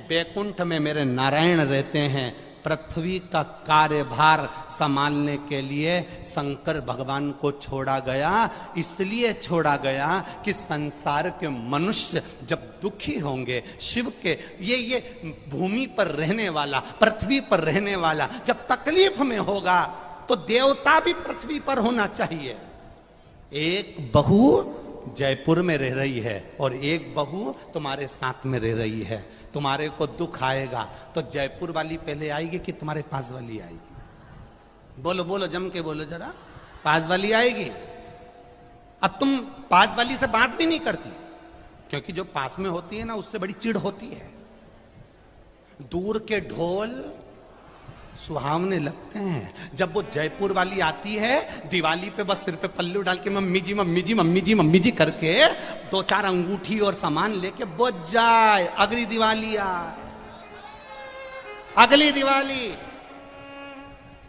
बैकुंठ में मेरे नारायण रहते हैं। पृथ्वी का कार्यभार संभालने के लिए शंकर भगवान को छोड़ा गया। इसलिए छोड़ा गया कि संसार के मनुष्य जब दुखी होंगे, शिव के ये भूमि पर रहने वाला, पृथ्वी पर रहने वाला जब तकलीफ में होगा, तो देवता भी पृथ्वी पर होना चाहिए। एक बहू जयपुर में रह रही है और एक बहू तुम्हारे साथ में रह रही है। तुम्हारे को दुख आएगा तो जयपुर वाली पहले आएगी कि तुम्हारे पास वाली आएगी? बोलो बोलो, जम के बोलो जरा। पास वाली आएगी। अब तुम पास वाली से बात भी नहीं करती, क्योंकि जो पास में होती है ना, उससे बड़ी चिढ़ होती है। दूर के ढोल सुहावने लगते हैं। जब वो जयपुर वाली आती है, दिवाली पे बस सिर पे पल्लू डाल के मम्मी जी मम्मी जी मम्मी जी मम्मी जी करके 2-4 अंगूठी और सामान लेके बच जाए, अगली दिवाली आए, अगली दिवाली।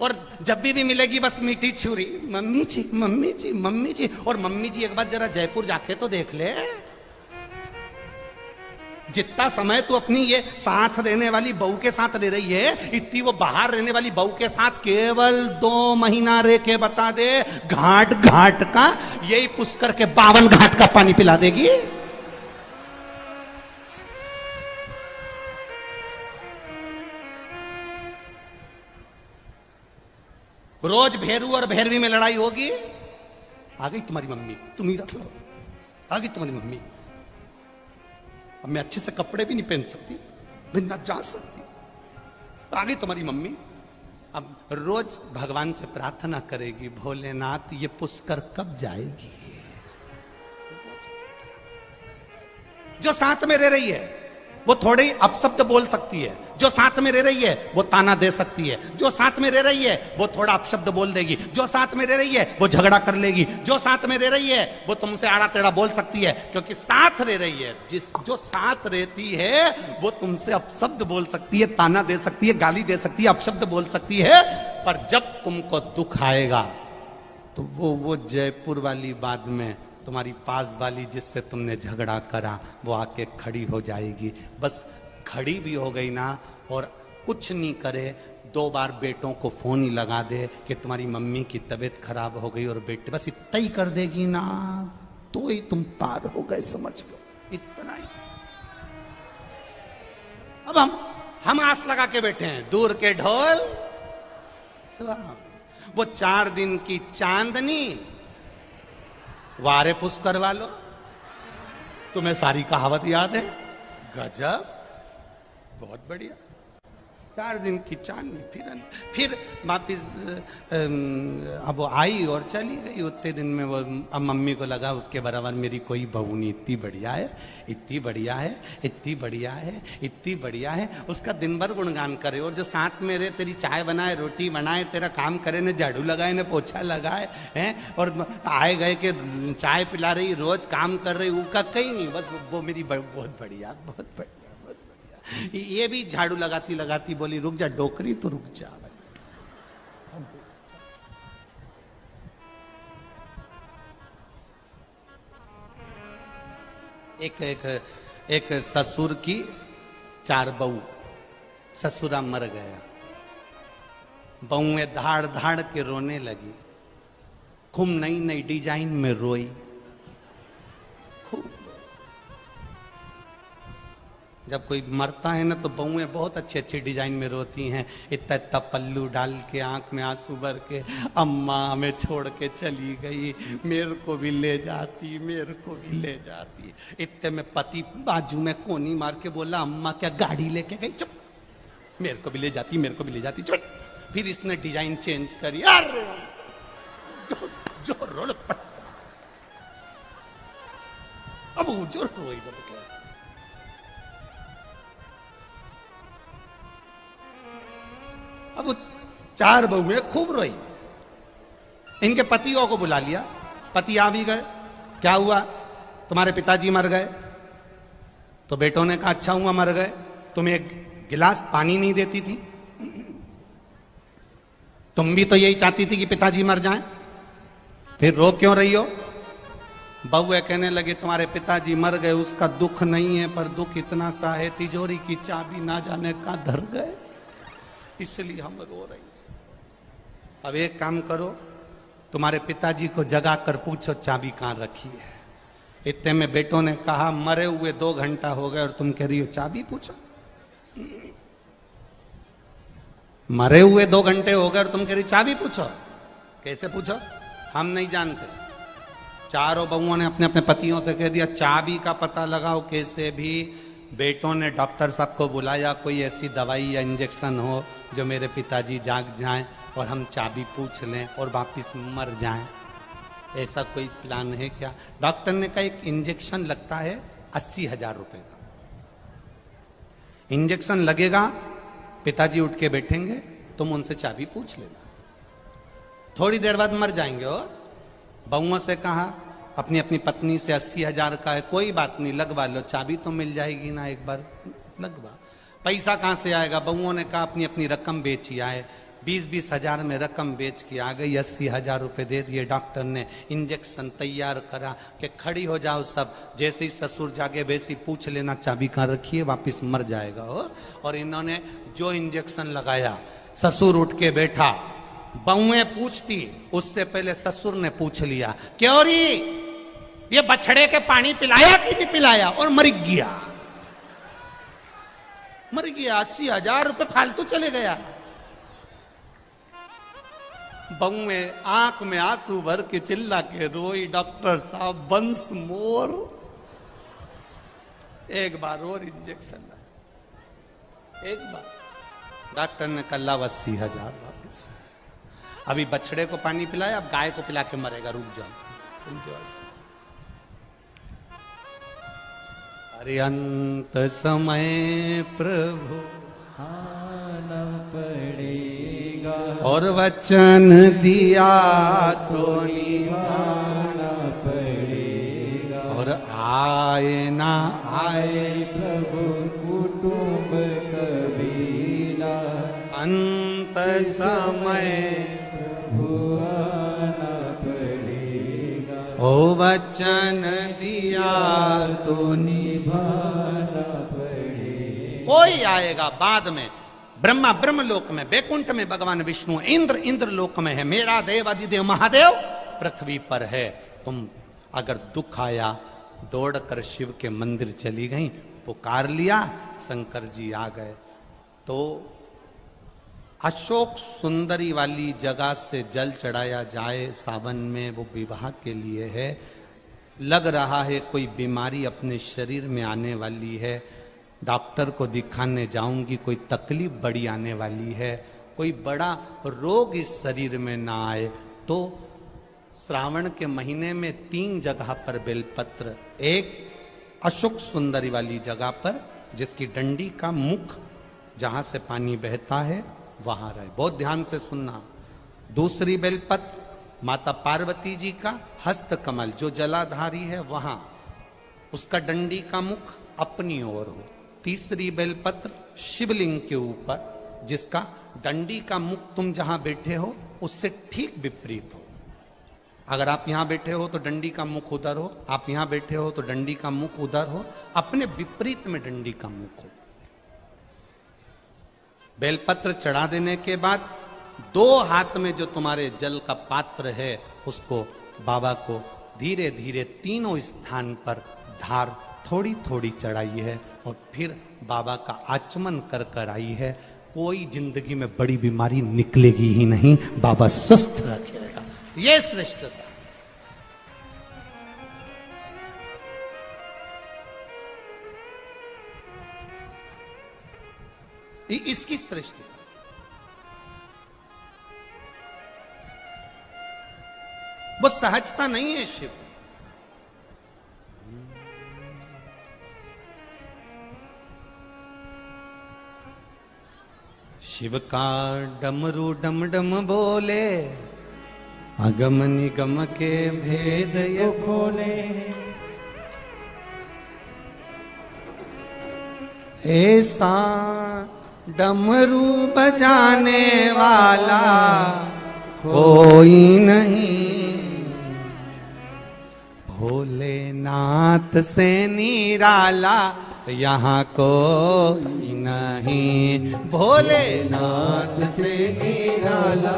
और जब भी मिलेगी बस मीठी छुरी, मम्मी जी मम्मी जी मम्मी जी। और मम्मी जी एक बार जरा जयपुर जाके तो देख ले। जितना समय तू अपनी ये साथ रहने वाली बहू के साथ रह रही है, इतनी वो बाहर रहने वाली बहू के साथ केवल 2 महीना रह के बता दे, घाट घाट का यही पुष्कर के 52 घाट का पानी पिला देगी। रोज भेरू और भैरवी में लड़ाई होगी। आ गई तुम्हारी मम्मी, तुम ही रख लो। आ गई तुम्हारी मम्मी। अब मैं अच्छे से कपड़े भी नहीं पहन सकती, मैं ना जा सकती। आ गई तुम्हारी मम्मी। अब रोज भगवान से प्रार्थना करेगी, भोलेनाथ ये पुष्कर कब जाएगी। जो साथ में रह रही है वो थोड़ी अपशब्द बोल सकती है, जो साथ में रह रही है वो ताना दे सकती है, जो साथ में रह रही है वो थोड़ा अपशब्द बोल देगी, जो साथ में रह रही है वो झगड़ा कर लेगी, जो साथ में रह रही है वो तुमसे आड़ा टेढ़ा बोल सकती है, क्योंकि साथ रह रही है। जो साथ रहती है वो तुमसे अपशब्द बोल सकती है, ताना दे सकती है, गाली दे सकती है, अपशब्द बोल सकती है। पर जब तुमको दुख आएगा तो वो जयपुर वाली बाद में तुम्हारी पास वाली जिससे तुमने झगड़ा करा वो आके खड़ी हो जाएगी। बस खड़ी भी हो गई ना, और कुछ नहीं करे, 2 बार बेटों को फोन ही लगा दे कि तुम्हारी मम्मी की तबीयत खराब हो गई, और बेटे बस इतना ही कर देगी ना, तो ही तुम पार हो गए, समझ लो, इतना ही। अब हम आस लगा के बैठे हैं, दूर के ढोल वो 4 दिन की चांदनी वारे पुष्कर वालो। तुम्हें सारी कहावत याद है? गजब, बहुत बढ़िया। 4 दिन की चांदनी, फिर वापिस अब वो आई और चली गई। उतने दिन में वो अब मम्मी को लगा उसके बराबर मेरी कोई बहू नहीं, इतनी बढ़िया है, इतनी बढ़िया है, इतनी बढ़िया है, इतती बढ़िया है। उसका दिन भर गुणगान करे, और जो साथ में रहे, तेरी चाय बनाए, रोटी बनाए, तेरा काम करे, ने झाड़ू लगाए, ने पोछा लगाए हैं, और आए गए के चाय पिला रही, रोज काम कर रही, उसका कहीं नहीं, बस वो मेरी बहुत बढ़िया, बहुत बढ़िया। ये भी झाड़ू लगाती लगाती बोली, रुक जा डोकरी, तो रुक जा। एक ससुर की 4 बहू, ससुरा मर गया, बहुएं धाड़ धाड़ के रोने लगी, खूब नई नई डिजाइन में रोई, खूब। जब कोई मरता है ना तो बहुएं बहुत अच्छी अच्छी डिजाइन में रोती हैं, इतना इतना पल्लू डाल के, आंख में आंसू भर के, अम्मा हमें छोड़ के चली गई, मेरे को भी ले जाती, मेरे को भी ले जाती। इतने में पति बाजू में कोनी मार के बोला, अम्मा क्या गाड़ी लेके गई? चुप, मेरे को भी ले जाती, मेरे को भी ले जाती, चुप। फिर इसने डिजाइन चेंज करी, अरे जो रोड पट, अब जो रोई तो क्या। अब 4 बहुएं खूब रोई। इनके पतियों को बुला लिया, पति आ भी गए। क्या हुआ? तुम्हारे पिताजी मर गए। तो बेटों ने कहा अच्छा हुआ मर गए, तुम एक गिलास पानी नहीं देती थी, तुम भी तो यही चाहती थी कि पिताजी मर जाएं, फिर रो क्यों रही हो? बहुए कहने लगे तुम्हारे पिताजी मर गए उसका दुख नहीं है, पर दुख इतना सा है तिजोरी की चाबी ना जाने कहां धर गए, इसलिए हम रो रही। अब एक काम करो, तुम्हारे पिताजी को जगा कर पूछो चाबी कहां रखी है। इतने में बेटों ने कहा मरे हुए 2 घंटा हो गए और तुम कह रही हो चाबी पूछो। मरे हुए 2 घंटे हो गए और तुम कह रही चाबी पूछो। कैसे पूछो? हम नहीं जानते। चारों बहुओं ने अपने अपने पतियों से कह दिया चाबी का पता लगाओ कैसे भी। बेटों ने डॉक्टर साहब को बुलाया, कोई ऐसी दवाई या इंजेक्शन हो जो मेरे पिताजी जाग जाएं और हम चाबी पूछ लें और वापिस मर जाएं, ऐसा कोई प्लान है क्या? डॉक्टर ने कहा एक इंजेक्शन लगता है 80,000 रुपए का, इंजेक्शन लगेगा, पिताजी उठ के बैठेंगे, तुम उनसे चाबी पूछ लेना, थोड़ी देर बाद मर जाएंगे। हो बहुओं से कहा अपनी अपनी पत्नी से 80,000 का है, कोई बात नहीं लगवा लो, चाबी तो मिल जाएगी ना, एक बार लगवा। पैसा कहां से आएगा? बहुओं ने कहा अपनी अपनी रकम बेची आए। 20-20 हजार में रकम बेच के आ गई, 80,000 रुपए दे दिए। डॉक्टर ने इंजेक्शन तैयार करा कि खड़ी हो जाओ सब, जैसे ही ससुर जागे वैसे ही पूछ लेना चाबी कहां रखी है, वापिस मर जाएगा। हो और इन्होंने जो इंजेक्शन लगाया, ससुर उठ के बैठा, बहुएं पूछती, उससे पहले ससुर ने पूछ लिया क्यों री ये बछड़े के पानी पिलाया कि नहीं पिलाया, और मर गया। मर गया, 80,000 रुपए फालतू चले गया। बहुएं आंख में आंसू भर के चिल्ला के रोई, डॉक्टर साहब वंस मोर, एक बार और इंजेक्शन लगा, एक बार। डॉक्टर ने कहा 80,000 वापिस। अभी बछड़े को पानी पिलाया, अब गाय को पिला के मरेगा, रुक जाओ तुम क्या। अरे अंत समय प्रभु आना पड़ेगा, और वचन दिया तो निभाना पड़ेगा, और आए ना आए प्रभु कुटुंब कबीला, अंत समय ओ वचन दिया तो निभाना पड़ेगा। कोई आएगा बाद में, ब्रह्मा ब्रह्मलोक में, बैकुंठ में भगवान विष्णु, इंद्र इंद्र लोक में है, मेरा देव अधिदेव महादेव पृथ्वी पर है। तुम अगर दुख आया दौड़कर शिव के मंदिर चली गई, पुकार लिया, शंकर जी आ गए। तो अशोक सुंदरी वाली जगह से जल चढ़ाया जाए सावन में, वो विवाह के लिए है। लग रहा है कोई बीमारी अपने शरीर में आने वाली है, डॉक्टर को दिखाने जाऊंगी, कोई तकलीफ बड़ी आने वाली है, कोई बड़ा रोग इस शरीर में ना आए, तो श्रावण के महीने में 3 जगह पर बेलपत्र, एक अशोक सुंदरी वाली जगह पर जिसकी डंडी का मुख जहां से पानी बहता है वहां रहे, बहुत ध्यान से सुनना। दूसरी बेलपत्र माता पार्वती जी का हस्त कमल जो जलाधारी है वहां, उसका डंडी का मुख अपनी ओर हो। तीसरी बेलपत्र शिवलिंग के ऊपर जिसका डंडी का मुख तुम जहां बैठे हो उससे ठीक विपरीत हो। अगर आप यहां बैठे हो तो डंडी का मुख उधर हो, आप यहां बैठे हो तो डंडी का मुख उधर हो, अपने विपरीत में डंडी का मुख हो। बेलपत्र चढ़ा देने के बाद 2 हाथ में जो तुम्हारे जल का पात्र है उसको बाबा को धीरे धीरे तीनों स्थान पर धार थोड़ी थोड़ी चढ़ाई है और फिर बाबा का आचमन कर कर आई है। कोई जिंदगी में बड़ी बीमारी निकलेगी ही नहीं, बाबा स्वस्थ रखेगा। ये श्रेष्ठता। इसकी श्रेष्ठता। वो सहजता नहीं है शिव। शिव का डमरू डम डम बोले, अगम निगम के भेद ये खोले। ऐसा डमरू बजाने वाला कोई नहीं, भोलेनाथ से निराला यहाँ कोई नहीं। भोलेनाथ से निराला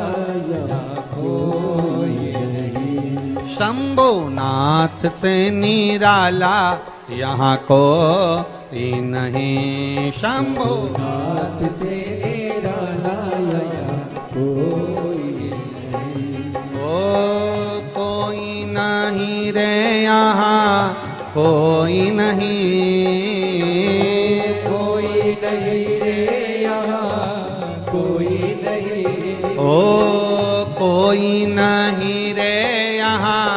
यहाँ कोई नहीं, शंभुनाथ से निराला यहाँ कोई नहीं। शंभुनाथ से निराला यहाँ कोई नहीं। ओ कोई नहीं रे यहाँ कोई नहीं, कोई नहीं रे यहाँ कोई नहीं। ओ कोई नहीं रे यहाँ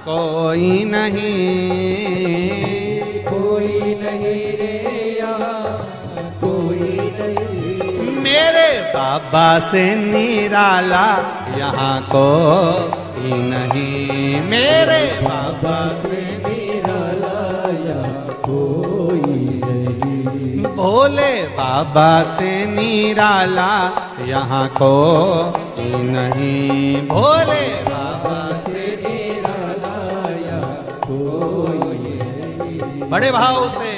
कोई नहीं, कोई नहीं रे यहाँ कोई नहीं। मेरे बाबा से निराला यहाँ कोई नहीं। मेरे बाबा से कोई नहीं। भोले बाबा से निराला यहाँ कोई नहीं। भोले बाबा से निराला यहाँ कोई नहीं। बड़े भाव से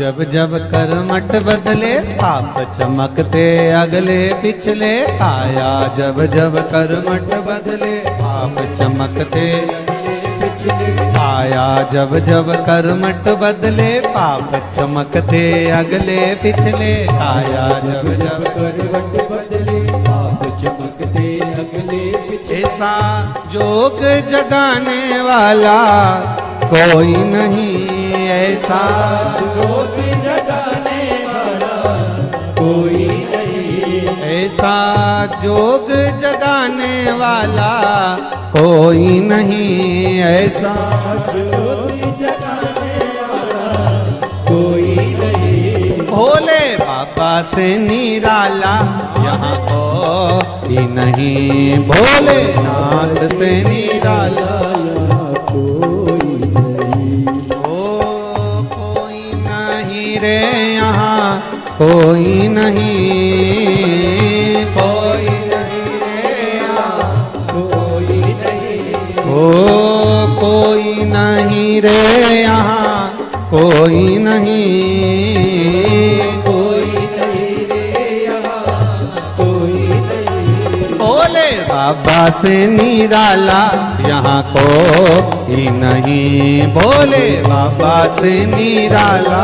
जब जब कर्मठ बदले पाप चमकते अगले पिछले। आया जब जब कर्मठ बदले पाप चमकते आया जब जब कर्मठ बदले पाप चमकते अगले पिछले। आया जब जब करवट बदले पाप चमकते अगले पिछले। ऐसा जोग जगाने वाला कोई नहीं, ऐसा जोग जगाने वाला कोई नहीं, ऐसा जोग जगाने वाला कोई नहीं, ऐसा जोग जगाने वाला कोई नहीं। भोले बाबा से निराला यहाँ कोई नहीं, भोलेनाथ से निराला कोई नहीं। कोई नहीं रे यहाँ कोई नहीं, कोई नहीं रे यहाँ कोई नहीं। कोई नहीं रे यहाँ कोई नहीं, कोई नहीं रे यहाँ कोई नहीं। भोले बाबा से निराला यहाँ कोई नहीं, भोले बाबा से निराला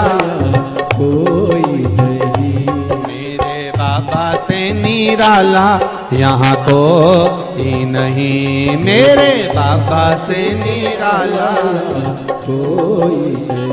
कोई नहीं। मेरे बाबा से निराला यहाँ कोई नहीं, मेरे बाबा से निराला कोई नहीं।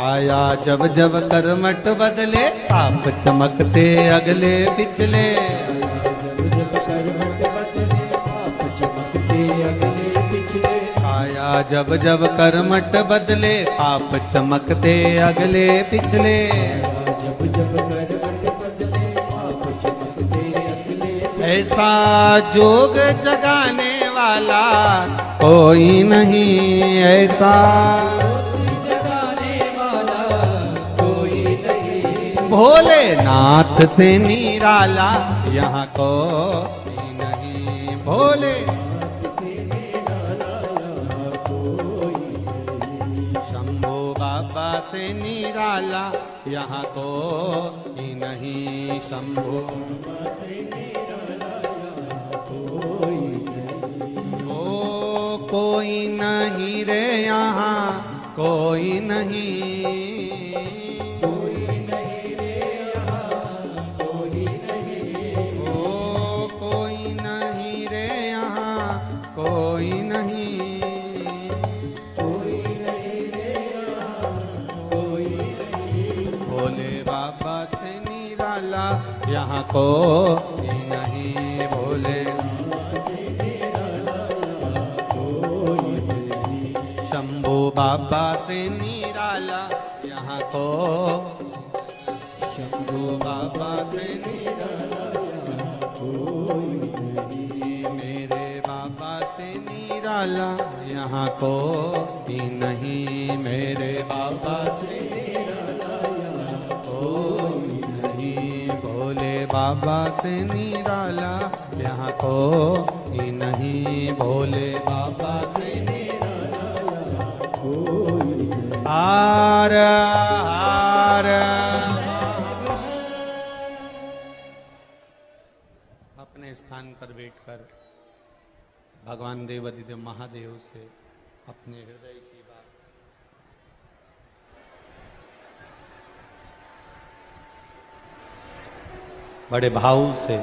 आया जब जब कर्मठ बदले आप चमकते अगले पिछले। जब जब करवट बदले पाप चमकते अगले पिछले। आया जब जब कर्मठ बदले आप चमकते अगले पिछले। जब जब करवट बदले पाप चमकते अगले पिछले। ऐसा जोग जगाने वाला कोई नहीं ऐसा, जगाने वाला कोई नहीं, भोलेनाथ से निराला यहाँ कोई नहीं, भोले शंभो बाबा से निराला यहाँ कोई नहीं, शंभो ओ कोई नहीं रे यहाँ कोई नहीं, ओ कोई नहीं रे यहाँ कोई नहीं, भोले बाबा से निराला यहाँ कोई नहीं, भोले शंभो बाबा से निराला यहाँ को, शंभो बाबा से मेरे बाबा से निराला यहाँ कोई नहीं, मेरे बाबा से कोई नहीं, भोले बाबा से निराला यहाँ कोई नहीं, भोले बाबा से हार हार। अपने स्थान पर बैठकर भगवान देवाधिदेव महादेव से अपने हृदय की बात बड़े भाव से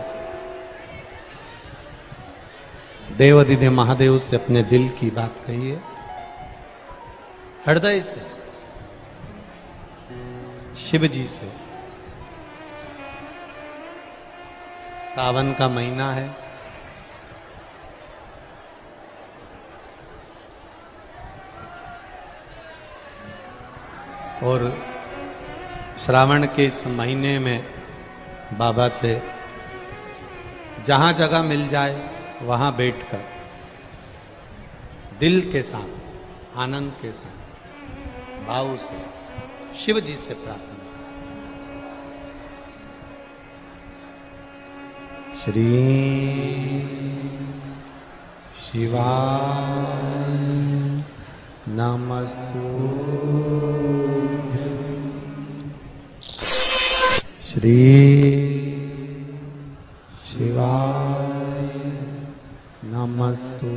देवाधिदेव महादेव से अपने दिल की बात कहिए, हृदय से, शिव जी से। सावन का महीना है, और श्रावण के इस महीने में बाबा से जहां जगह मिल जाए वहां बैठकर दिल के साथ, आनंद के साथ, भाव से शिव जी से प्रार्थना। श्री शिवाय नमस्तु, श्री शिवाय नमस्तु,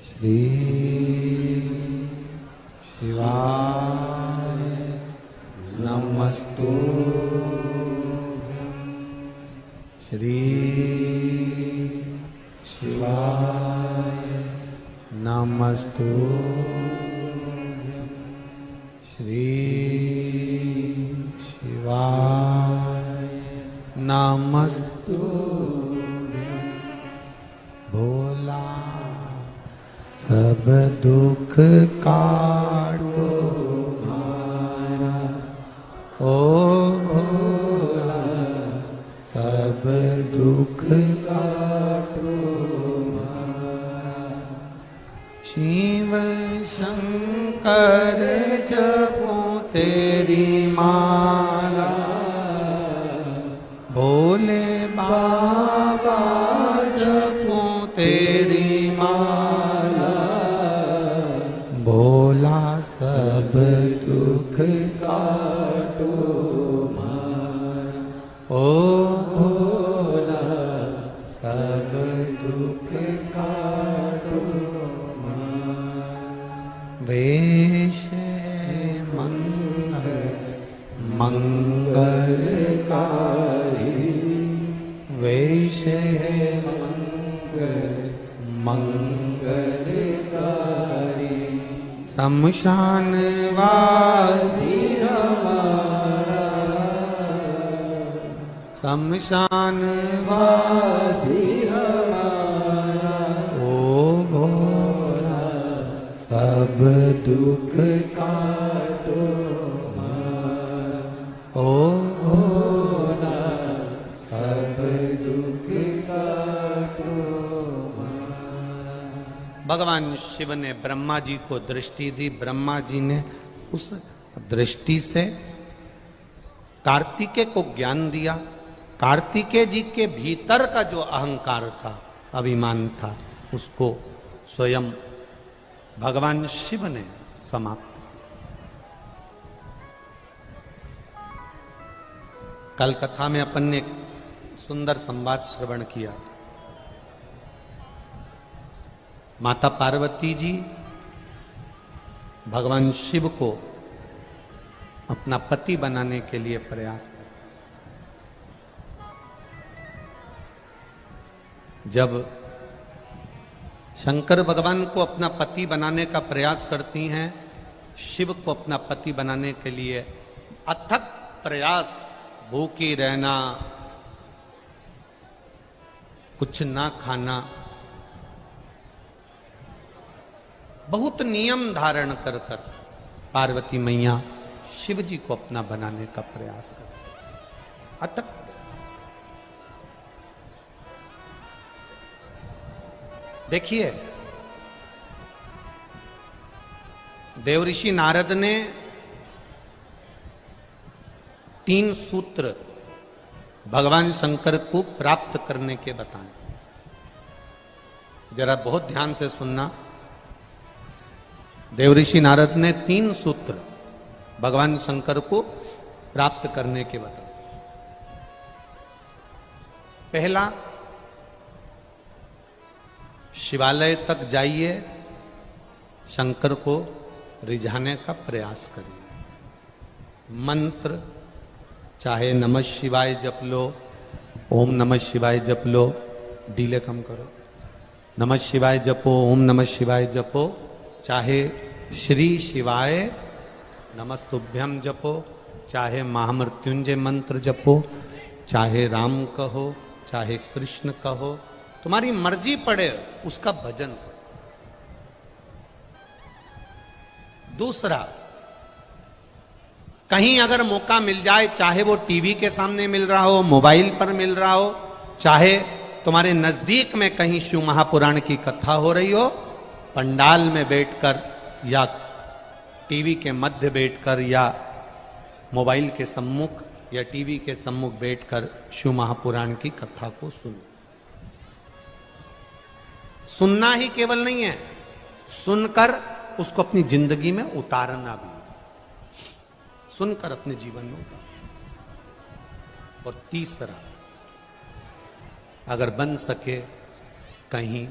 श्री शिवाय नमस्तु, श्री शिवाय नमस्तु, श्री शिवाय नमस्तु। भोला सब दुख काटो भारा, ओ भोला सब दुख काटो भारा, शिव शंकर जपो तेरी माला, भोले बाबा जपो तेरी माला, भोला सब दुख काटो मारा, ओ भोला सब दुख काटो मारा। वेश मंगलकारी, वेश मंगलकारी, शमशान वासी हमारा, शमशान वासी हमारा, ओ भोला सब दुख काटो मारा, ओ भोला सब दुख काटो भगवान शिव ने ब्रह्मा जी को दृष्टि दी। ब्रह्मा जी ने उस दृष्टि से कार्तिकेय को ज्ञान दिया। कार्तिकेय जी के भीतर का जो अहंकार था, अभिमान था, उसको स्वयं भगवान शिव ने समाप्त। कल कथा में अपन ने एक सुंदर संवाद श्रवण किया। माता पार्वती जी भगवान शिव को अपना पति बनाने के लिए प्रयास कर, जब शंकर भगवान को अपना पति बनाने का प्रयास करती हैं, शिव को अपना पति बनाने के लिए अथक प्रयास, भूखी रहना, कुछ ना खाना, बहुत नियम धारण कर कर पार्वती मैया शिव जी को अपना बनाने का प्रयास करते, अथक प्रयास। देखिए, देवऋषि नारद ने 3 सूत्र भगवान शंकर को प्राप्त करने के बताए। जरा बहुत ध्यान से सुनना। देवऋषि नारद ने 3 सूत्र भगवान शंकर को प्राप्त करने के बताए। पहला, शिवालय तक जाइए, शंकर को रिझाने का प्रयास करिए। मंत्र चाहे नमः शिवाय जप लो, ओम नमः शिवाय जप लो, डीले कम करो, नमः शिवाय जपो, ओम नमः शिवाय जपो, चाहे श्री शिवाय नमस्तुभ्यम जपो, चाहे महामृत्युंजय मंत्र जपो, चाहे राम कहो, चाहे कृष्ण कहो, तुम्हारी मर्जी पड़े उसका भजन। दूसरा, कहीं अगर मौका मिल जाए, चाहे वो टीवी के सामने मिल रहा हो, मोबाइल पर मिल रहा हो, चाहे तुम्हारे नजदीक में कहीं शिव महापुराण की कथा हो रही हो, पंडाल में बैठकर या टीवी के मध्य बैठकर या मोबाइल के सम्मुख या टीवी के सम्मुख बैठकर शिव महापुराण की कथा को सुनो। सुनना ही केवल नहीं है, सुनकर उसको अपनी जिंदगी में उतारना भी, सुनकर अपने जीवन में उतारना। और तीसरा, अगर बन सके कहीं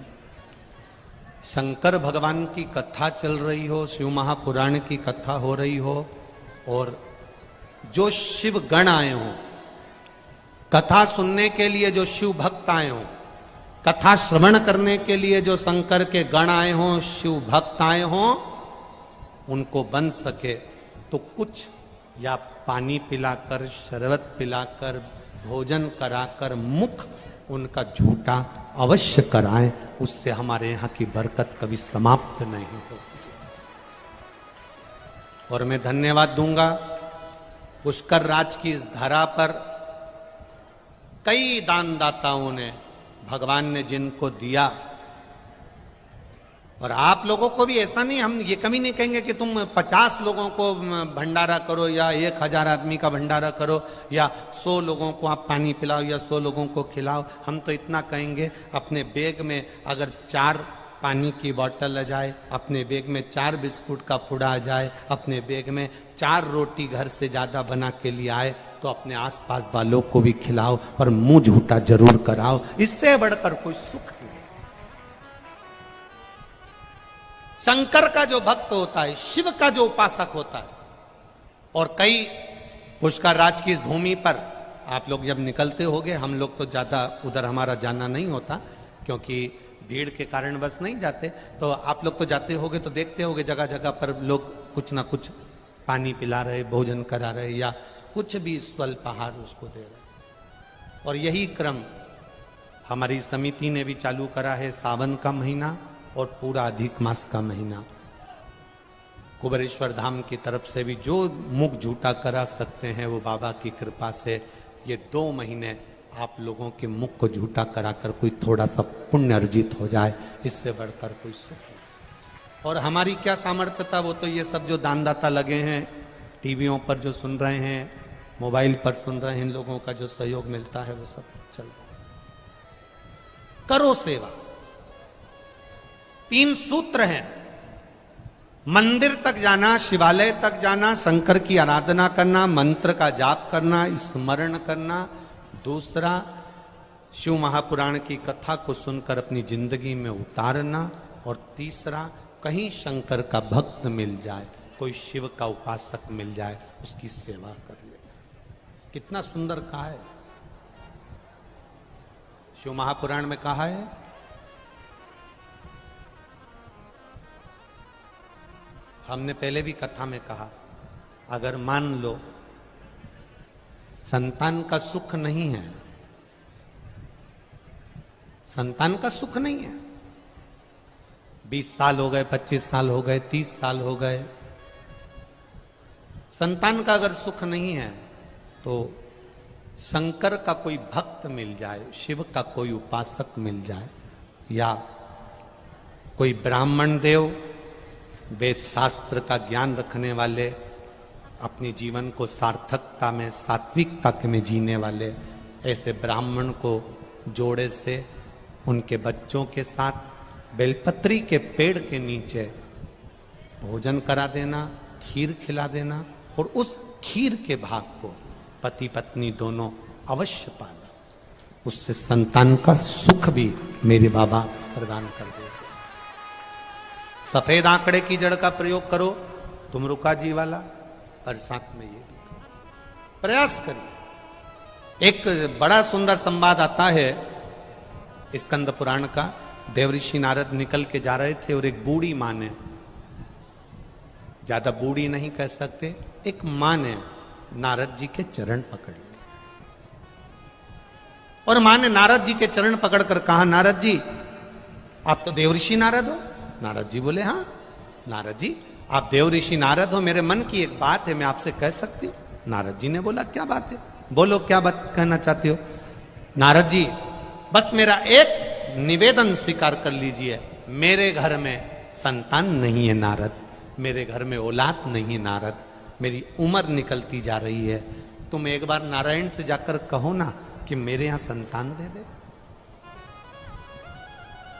शंकर भगवान की कथा चल रही हो, शिव महापुराण की कथा हो रही हो, और जो शिव गण आए हो, कथा सुनने के लिए जो शिव भक्त आए हो, कथा श्रवण करने के लिए जो शंकर के गण आए हों, शिव भक्त आए हों, उनको बन सके तो कुछ या पानी पिलाकर, शरबत पिलाकर, भोजन कराकर मुख उनका झूठा अवश्य कराएं। उससे हमारे यहाँ की बरकत कभी समाप्त नहीं होती। और मैं धन्यवाद दूंगा पुष्कर राज की इस धरा पर कई दानदाताओं ने, भगवान ने जिनको दिया, और आप लोगों को भी ऐसा नहीं, हम ये कभी नहीं कहेंगे कि तुम 50 लोगों को भंडारा करो या 1000 आदमी का भंडारा करो या 100 लोगों को आप पानी पिलाओ या 100 लोगों को खिलाओ। हम तो इतना कहेंगे, अपने बैग में अगर 4 पानी की बोतल आ जाए, अपने बैग में 4 बिस्कुट का पुड़ा आ जाए, अपने बैग में 4 रोटी घर से ज्यादा बना के लिए आए, तो अपने आसपास वालों को भी खिलाओ और मुंह झूठा जरूर कराओ। इससे बढ़कर कोई सुख नहीं। शंकर का जो भक्त होता है, शिव का जो उपासक होता है, और कई पुष्कर राज की इस भूमि पर आप लोग जब निकलते होगे, हम लोग तो ज्यादा उधर हमारा जाना नहीं होता क्योंकि भीड़ के कारण बस नहीं जाते, तो आप लोग तो जाते होगे तो देखते होगे जगह जगह पर लोग कुछ ना कुछ पानी पिला रहे, भोजन करा रहे या कुछ भी स्वल्प आहार उसको दे रहे। और यही क्रम हमारी समिति ने भी चालू करा है। सावन का महीना और पूरा अधिक मास का महीना, कुबेरेश्वर धाम की तरफ से भी जो मुख झूठा करा सकते हैं वो बाबा की कृपा से ये 2 महीने आप लोगों के मुख को झूठा कराकर कोई थोड़ा सा पुण्य अर्जित हो जाए, इससे बढ़कर कोई सुख नहीं। और हमारी क्या सामर्थ्य था, वो तो ये सब जो दानदाता लगे हैं, टीवियों पर जो सुन रहे हैं, मोबाइल पर सुन रहे हैं, इन लोगों का जो सहयोग मिलता है वो सब चल रहा है। करो सेवा। 3 सूत्र हैं, मंदिर तक जाना, शिवालय तक जाना, शंकर की आराधना करना, मंत्र का जाप करना, स्मरण करना। दूसरा, शिव महापुराण की कथा को सुनकर अपनी जिंदगी में उतारना। और तीसरा, कहीं शंकर का भक्त मिल जाए, कोई शिव का उपासक मिल जाए, उसकी सेवा कर ले। कितना सुंदर कहा है। शिव महापुराण में कहा है, हमने पहले भी कथा में कहा, अगर मान लो संतान का सुख नहीं है, संतान का सुख नहीं है, 20 साल हो गए, 25 साल हो गए, 30 साल हो गए, संतान का अगर सुख नहीं है, तो शंकर का कोई भक्त मिल जाए, शिव का कोई उपासक मिल जाए, या कोई ब्राह्मण देव, वेद शास्त्र का ज्ञान रखने वाले, अपने जीवन को सार्थकता में, सात्विकता में जीने वाले, ऐसे ब्राह्मण को जोड़े से उनके बच्चों के साथ बेलपत्री के पेड़ के नीचे भोजन करा देना, खीर खिला देना, और उस खीर के भाग को पति पत्नी दोनों अवश्य पाना। उससे संतान का सुख भी मेरे बाबा प्रदान कर देंगे। सफेद आंकड़े की जड़ का प्रयोग करो, तुम रुका जी वाला, और साथ में ये भी करो, प्रयास करिए। एक बड़ा सुंदर संवाद आता है स्कंद पुराण का। देवऋषि नारद निकल के जा रहे थे और एक बूढ़ी मां ने, ज्यादा बूढ़ी नहीं कह सकते, एक मां ने नारद जी के चरण पकड़ लिए। और मां ने नारद जी के चरण पकड़कर कहा, नारद जी आप तो देवऋषि नारद हो। नारद जी बोले, हाँ नारद जी आप देवऋषि नारद हो, मेरे मन की एक बात है, मैं आपसे कह सकती हूँ। नारद जी ने बोला, क्या बात है, बोलो क्या बात कहना चाहती हो। नारद जी बस मेरा एक निवेदन स्वीकार कर लीजिए, मेरे घर में संतान नहीं है नारद, मेरे घर में औलाद नहीं है नारद, मेरी उम्र निकलती जा रही है, तुम एक बार नारायण से जाकर कहो ना कि मेरे यहां संतान दे दे।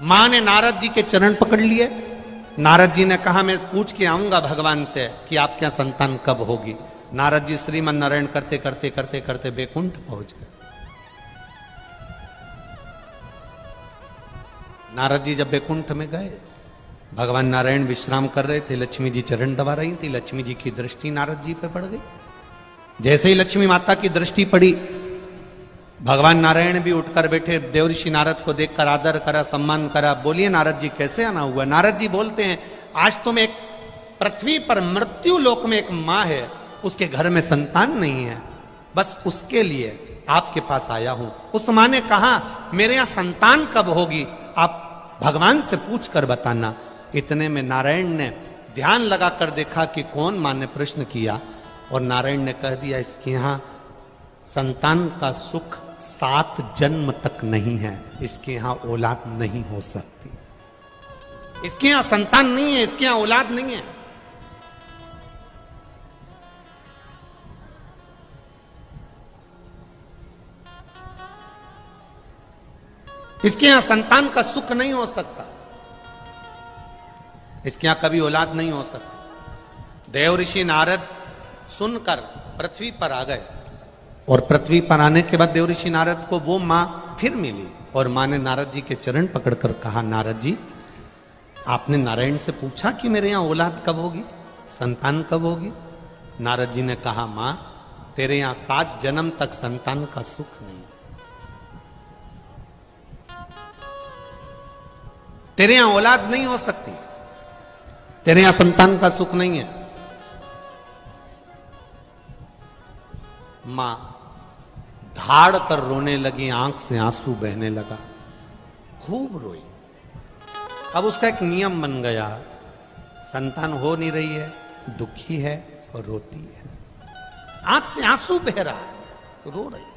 मां ने नारद जी के चरण पकड़ लिए। नारद जी ने कहा, मैं पूछ के आऊंगा भगवान से कि आपके यहां संतान कब होगी। नारद जी श्रीमन नारायण करते करते करते करते बैकुंठ पहुंच गए। नारद जी जब बैकुंठ में गए, भगवान नारायण विश्राम कर रहे थे, लक्ष्मी जी चरण दबा रही थी। लक्ष्मी जी की दृष्टि नारद जी पे पड़ गई। जैसे ही लक्ष्मी माता की दृष्टि पड़ी, भगवान नारायण भी उठकर बैठे, देवऋषि नारद को देखकर आदर करा, सम्मान करा। बोलिए नारद जी कैसे आना हुआ। नारद जी बोलते हैं, आज तुम एक पृथ्वी पर मृत्यु लोक में एक मां है, उसके घर में संतान नहीं है, बस उसके लिए आपके पास आया हूं। उस मां ने कहा, मेरे यहां संतान कब होगी, आप भगवान से पूछ कर बताना। इतने में नारायण ने ध्यान लगाकर देखा कि कौन मां ने प्रश्न किया, और नारायण ने कह दिया, इसके यहां संतान का सुख 7 जन्म तक नहीं है, इसके यहां औलाद नहीं हो सकती, इसके यहां संतान नहीं है, इसके यहां औलाद नहीं है। इसके यहां संतान का सुख नहीं हो सकता, इसके यहां कभी औलाद नहीं हो सकती। देवऋषि नारद सुनकर पृथ्वी पर आ गए, और पृथ्वी पर आने के बाद देवऋषि नारद को वो मां फिर मिली, और मां ने नारद जी के चरण पकड़कर कहा, नारद जी आपने नारायण से पूछा कि मेरे यहां औलाद कब होगी, संतान कब होगी। नारद जी ने कहा, मां तेरे यहां 7 जन्म तक संतान का सुख नहीं, तेरे यहां औलाद नहीं हो सकती, तेरे यहां संतान का सुख नहीं है। मां धाड़ कर रोने लगी, आंख से आंसू बहने लगा, खूब रोई। अब उसका एक नियम बन गया, संतान हो नहीं रही है, दुखी है और रोती है, आंख से आंसू बह रहा है, रो रही।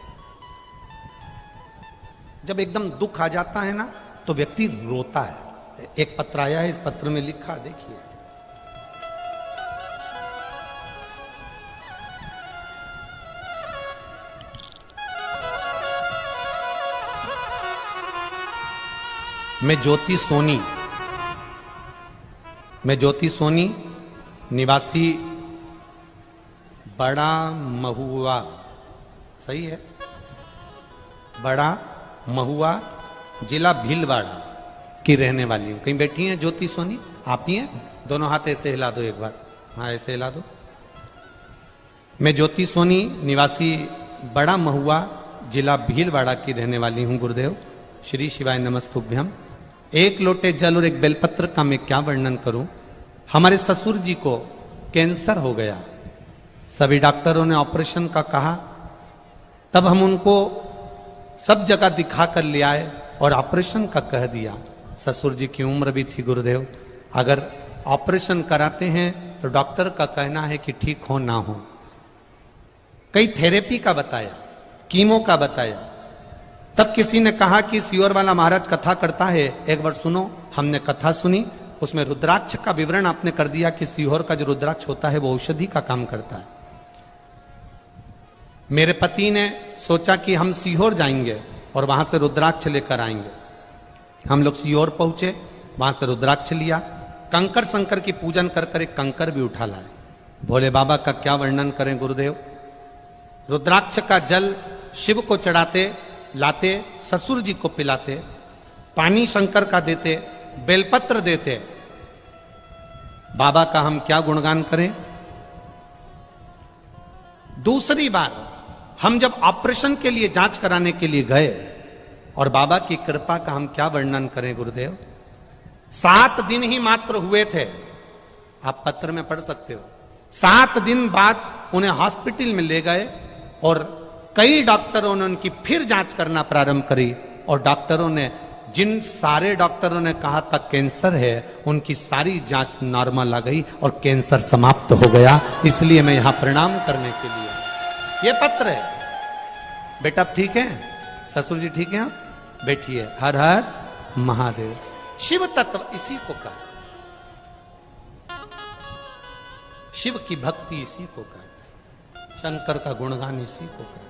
जब एकदम दुख आ जाता है ना तो व्यक्ति रोता है। एक पत्र आया है, इस पत्र में लिखा, देखिए। मैं ज्योति सोनी निवासी बड़ा महुआ, सही है, बड़ा महुआ जिला भीलवाड़ा की रहने वाली हूं। कहीं बैठी हैं ज्योति सोनी? आप ही हैं? दोनों हाथ ऐसे हिला दो एक बार, हाँ ऐसे हिला दो। मैं ज्योति सोनी निवासी बड़ा महुआ जिला भीलवाड़ा की रहने वाली हूं गुरुदेव। श्री शिवाय नमस्तुभ्यम। एक लोटे जल और एक बेलपत्र का मैं क्या वर्णन करूं। हमारे ससुर जी को कैंसर हो गया, सभी डॉक्टरों ने ऑपरेशन का कहा, तब हम उनको सब जगह दिखा कर ले आए और ऑपरेशन का कह दिया। ससुर जी की उम्र भी थी गुरुदेव, अगर ऑपरेशन कराते हैं तो डॉक्टर का कहना है कि ठीक हो ना हो। कई थेरेपी का बताया, कीमो का बताया, तब किसी ने कहा कि सीहोर वाला महाराज कथा करता है, एक बार सुनो। हमने कथा सुनी, उसमें रुद्राक्ष का विवरण आपने कर दिया कि सीहोर का जो रुद्राक्ष होता है वो औषधि का काम करता है। मेरे पति ने सोचा कि हम सीहोर जाएंगे और वहां से रुद्राक्ष लेकर आएंगे। हम लोग सीहोर पहुंचे, वहां से रुद्राक्ष लिया, कंकर शंकर की पूजन कर कर एक कंकर भी उठा लाए। भोले बाबा का क्या वर्णन करें गुरुदेव। रुद्राक्ष का जल शिव को चढ़ाते, लाते, ससुर जी को पिलाते, पानी शंकर का देते, बेलपत्र देते। बाबा का हम क्या गुणगान करें। दूसरी बार हम जब ऑपरेशन के लिए जांच कराने के लिए गए और बाबा की कृपा का हम क्या वर्णन करें गुरुदेव। 7 दिन ही मात्र हुए थे, आप पत्र में पढ़ सकते हो। 7 दिन बाद उन्हें हॉस्पिटल में ले गए और कई डॉक्टरों ने उनकी फिर जांच करना प्रारंभ करी और डॉक्टरों ने, जिन सारे डॉक्टरों ने कहा था कैंसर है, उनकी सारी जांच नॉर्मल आ गई और कैंसर समाप्त हो गया। इसलिए मैं यहां प्रणाम करने के लिए, ये पत्र है। बेटा ठीक है, ससुर जी ठीक है, बैठिए। हर हर महादेव। शिव तत्व इसी को कहते, शिव की भक्ति इसी को कहते, शंकर का गुणगान इसी को कहते।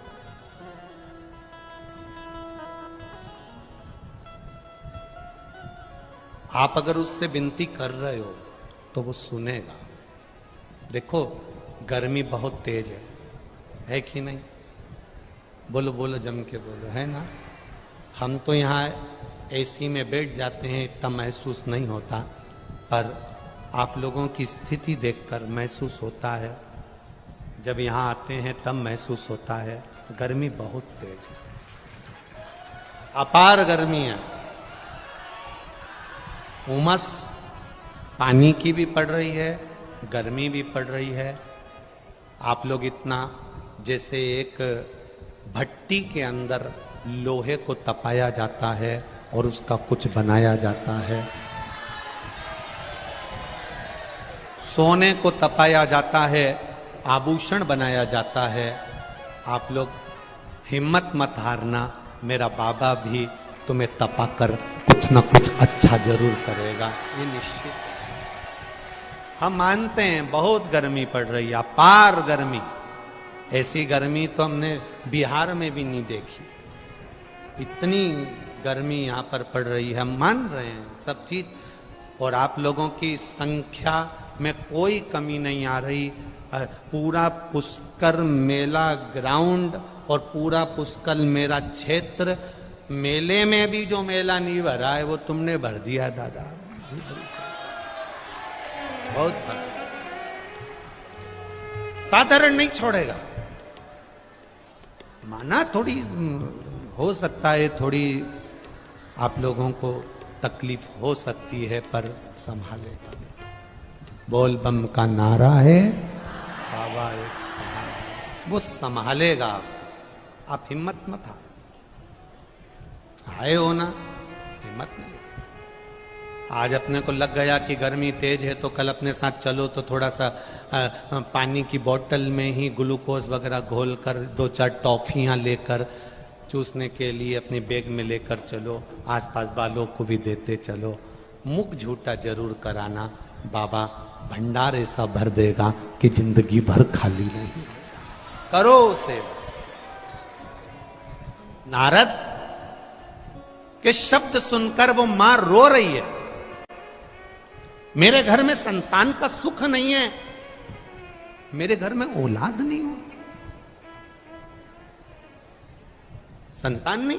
आप अगर उससे विनती कर रहे हो तो वो सुनेगा। देखो गर्मी बहुत तेज है कि नहीं? बोलो बोलो, जम के बोलो, है ना? हम तो यहाँ एसी में बैठ जाते हैं, इतना महसूस नहीं होता, पर आप लोगों की स्थिति देखकर महसूस होता है। जब यहाँ आते हैं तब महसूस होता है। गर्मी बहुत तेज है, अपार गर्मी है। उमस पानी की भी पड़ रही है, गर्मी भी पड़ रही है। आप लोग इतना, जैसे एक भट्टी के अंदर लोहे को तपाया जाता है और उसका कुछ बनाया जाता है, सोने को तपाया जाता है, आभूषण बनाया जाता है। आप लोग हिम्मत मत हारना, मेरा बाबा भी तुम्हें तपा कर कुछ ना कुछ अच्छा जरूर करेगा, ये निश्चित। हम मानते हैं बहुत गर्मी पड़ रही है, अपार गर्मी। ऐसी गर्मी तो हमने बिहार में भी नहीं देखी, इतनी गर्मी यहाँ पर पड़ रही है। हम मान रहे हैं सब चीज, और आप लोगों की संख्या में कोई कमी नहीं आ रही। पूरा पुष्कर मेला ग्राउंड और पूरा पुष्कर मेरा क्षेत्र, मेले में भी जो मेला नहीं भरा है वो तुमने भर दिया दादा, बहुत भरा। साधारण नहीं छोड़ेगा। माना थोड़ी हो सकता है, थोड़ी आप लोगों को तकलीफ हो सकती है, पर संभालेगा। बोल बम का नारा है, बाबा एक संभाल, वो संभालेगा। आप हिम्मत मत हारो, आए हो ना, हिम्मत नहीं। आज अपने को लग गया कि गर्मी तेज है तो कल अपने साथ चलो तो थोड़ा सा पानी की बोतल में ही ग्लूकोज वगैरह घोल कर 2-4 टॉफियां लेकर चूसने के लिए अपनी बैग में लेकर चलो, आसपास वालों को भी देते चलो, मुख झूठा जरूर कराना, बाबा भंडार ऐसा भर देगा कि जिंदगी भर खाली नहीं। करो उसे। नारद के शब्द सुनकर वो मां रो रही है, मेरे घर में संतान का सुख नहीं है, मेरे घर में औलाद नहीं हो, संतान नहीं।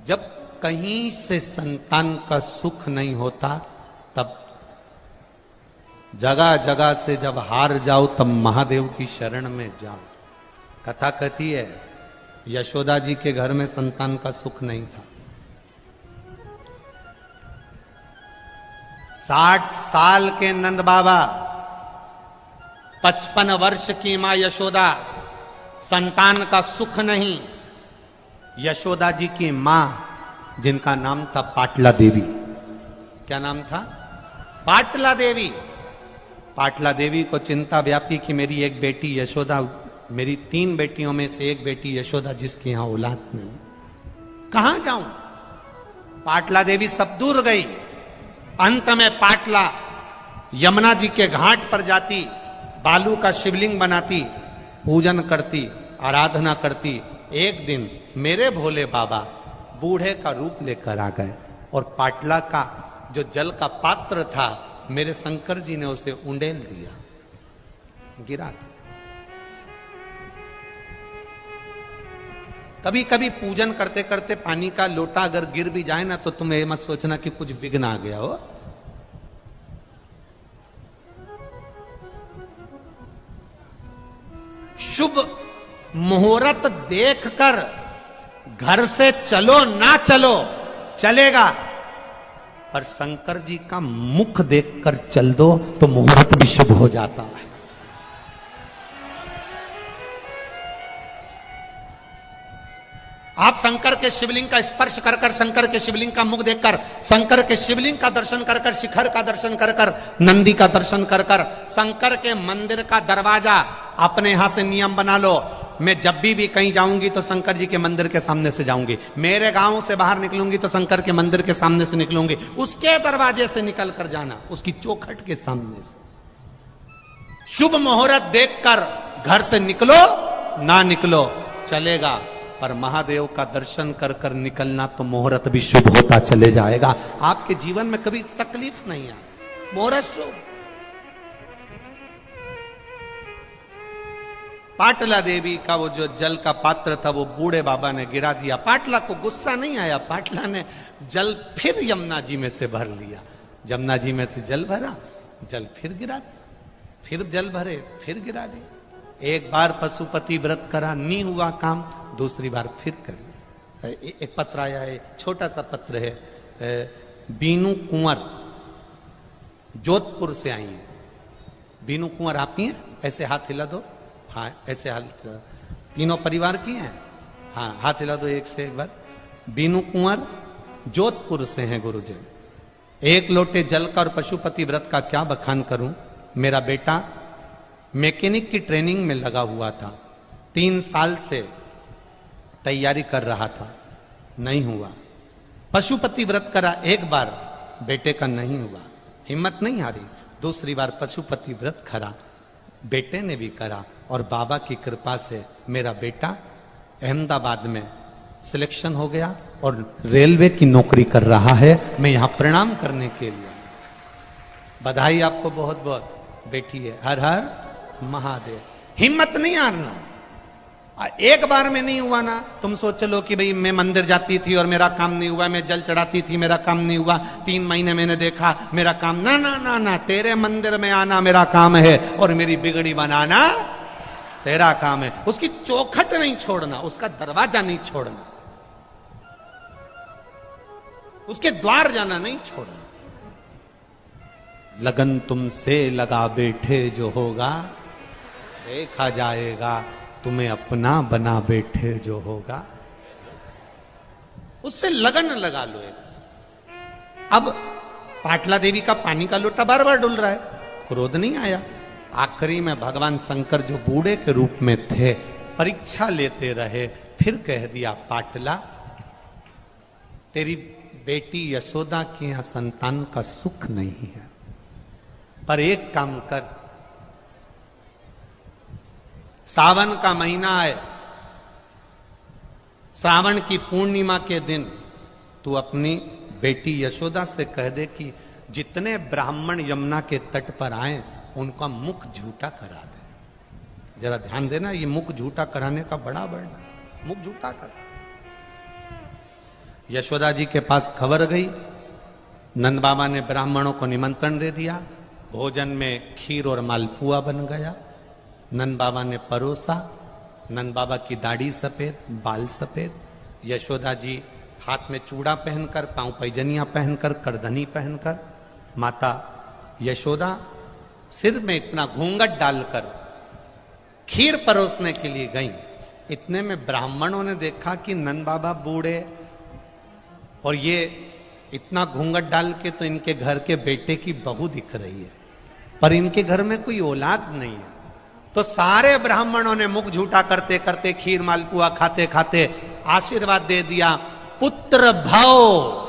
जब कहीं से संतान का सुख नहीं होता तब जगह जगह से जब हार जाओ तब महादेव की शरण में जाओ। कथा कहती है यशोदा जी के घर में संतान का सुख नहीं था। 60 साल के नंद बाबा, 55 वर्ष की मां यशोदा, संतान का सुख नहीं। यशोदा जी की मां जिनका नाम था पाटला देवी, क्या नाम था? पाटला देवी। पाटला देवी को चिंता व्यापी कि मेरी एक बेटी यशोदा, मेरी 3 बेटियों में से एक बेटी यशोदा जिसके यहां औलाद नहीं, कहां जाऊं? पाटला देवी सब दूर गई। अंत में पाटला यमुना जी के घाट पर जाती, बालू का शिवलिंग बनाती, पूजन करती, आराधना करती। एक दिन मेरे भोले बाबा बूढ़े का रूप लेकर आ गए और पाटला का जो जल का पात्र था मेरे शंकर जी ने उसे उंडेल दिया, गिरा दिया। कभी कभी पूजन करते करते पानी का लोटा अगर गिर भी जाए ना तो तुम ये मत सोचना कि कुछ विघ्न आ गया हो। शुभ मुहूर्त देखकर घर से चलो ना चलो चलेगा, पर शंकर जी का मुख देखकर चल दो तो मुहूर्त भी शुभ हो जाता है। आप शंकर के शिवलिंग का स्पर्श कर कर, शंकर के शिवलिंग का मुख देखकर, शंकर के शिवलिंग का दर्शन कर कर, शिखर का दर्शन कर कर, नंदी का दर्शन कर कर, शंकर के मंदिर का दरवाजा अपने यहां से नियम बना लो, मैं जब भी कहीं जाऊंगी तो शंकर जी के मंदिर के सामने से जाऊंगी। मेरे गांव से बाहर निकलूंगी तो शंकर के मंदिर के सामने से निकलूंगी। उसके दरवाजे से निकल कर जाना, उसकी चौखट के सामने से। शुभ मुहूर्त देखकर घर से निकलो ना निकलो चलेगा, पर महादेव का दर्शन कर कर निकलना तो मुहूर्त भी शुभ होता चले जाएगा। आपके जीवन में कभी तकलीफ नहीं आए, मुहूर्त शुभ। पाटला देवी का वो जो जल का पात्र था वो बूढ़े बाबा ने गिरा दिया। पाटला को गुस्सा नहीं आया, पाटला ने जल फिर यमुना जी में से भर लिया। यमुना जी में से जल भरा, जल फिर गिरा दिया, फिर जल भरे, फिर गिरा दिया। एक बार पशुपति व्रत करा, नहीं हुआ काम, दूसरी बार फिर करी। एक पत्र आया है, छोटा सा पत्र है, बीनू कुंवर जोधपुर से आई है। बीनू कुंवर आप ही हैं? ऐसे हाथ हिला दो, हाँ ऐसे हाथ, तीनों परिवार की हैं, हाँ हाथ हिला दो एक से एक बार। बीनू कुंवर जोधपुर से हैं गुरुजी। एक लोटे जल का और पशुपति व्रत का क्या बखान करूं। मेरा बेटा मैकेनिक की ट्रेनिंग में लगा हुआ था, 3 साल से तैयारी कर रहा था, नहीं हुआ। पशुपति व्रत करा एक बार, बेटे का नहीं हुआ, हिम्मत नहीं हारी। दूसरी बार पशुपति व्रत करा, बेटे ने भी करा, और बाबा की कृपा से मेरा बेटा अहमदाबाद में सिलेक्शन हो गया और रेलवे की नौकरी कर रहा है। मैं यहां प्रणाम करने के लिए, बधाई आपको बहुत बहुत। बेटी है, हर हर महादेव। हिम्मत नहीं हारना। एक बार में नहीं हुआ ना, तुम सोच लो कि भाई मैं मंदिर जाती थी और मेरा काम नहीं हुआ, मैं जल चढ़ाती थी मेरा काम नहीं हुआ, 3 महीने मैंने देखा मेरा काम, ना ना ना ना, तेरे मंदिर में आना मेरा काम है और मेरी बिगड़ी बनाना तेरा काम है। उसकी चौखट नहीं छोड़ना, उसका दरवाजा नहीं छोड़ना, उसके द्वार जाना नहीं छोड़ना। लगन तुमसे लगा बैठे जो होगा, देखा जाएगा तुम्हें अपना बना बैठे जो होगा। उससे लगन लगा लो एक। अब पाटला देवी का पानी का लोटा बार बार डुल रहा है, क्रोध नहीं आया। आखिरी में भगवान शंकर जो बूढ़े के रूप में थे परीक्षा लेते रहे। फिर कह दिया पाटला, तेरी बेटी यशोदा के यहां संतान का सुख नहीं है, पर एक काम कर, सावन का महीना है, श्रावण की पूर्णिमा के दिन तू अपनी बेटी यशोदा से कह दे कि जितने ब्राह्मण यमुना के तट पर आए उनका मुख झूठा करा दे। जरा ध्यान देना, ये मुख झूठा कराने का बड़ा वर्णन, मुख झूठा करा। यशोदा जी के पास खबर गई, नंद बाबा ने ब्राह्मणों को निमंत्रण दे दिया, भोजन में खीर और मालपुआ बन गया। नंद बाबा ने परोसा, नंद बाबा की दाढ़ी सफेद, बाल सफेद, यशोदा जी हाथ में चूड़ा पहनकर, पांव पैजनियां पहनकर, करधनी पहनकर, माता यशोदा सिर में इतना घूंघट डालकर खीर परोसने के लिए गई। इतने में ब्राह्मणों ने देखा कि नंद बाबा बूढ़े और ये इतना घूंघट डाल के तो इनके घर के बेटे की बहू दिख रही है, पर इनके घर में कोई औलाद नहीं है। तो सारे ब्राह्मणों ने मुख झूठा करते करते, खीर मालपुआ खाते खाते आशीर्वाद दे दिया, पुत्र भव।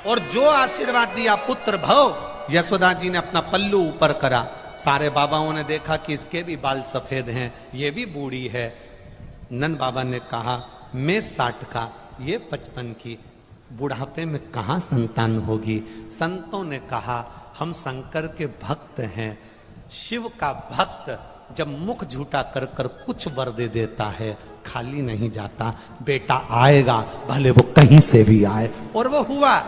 और जो आशीर्वाद दिया पुत्र भव, यशोदा जी ने अपना पल्लू ऊपर करा। सारे बाबाओं ने देखा कि इसके भी बाल सफेद हैं, ये भी बूढ़ी है। नंद बाबा ने कहा, मैं 60 का, ये 55 की, बुढ़ापे में कहां संतान होगी। संतों ने कहा, हम शंकर के भक्त हैं, शिव का भक्त जब मुख झूठा कर कर कुछ वर दे देता है, खाली नहीं जाता, बेटा आएगा, भले वो कहीं से भी आए। और वो हुआ,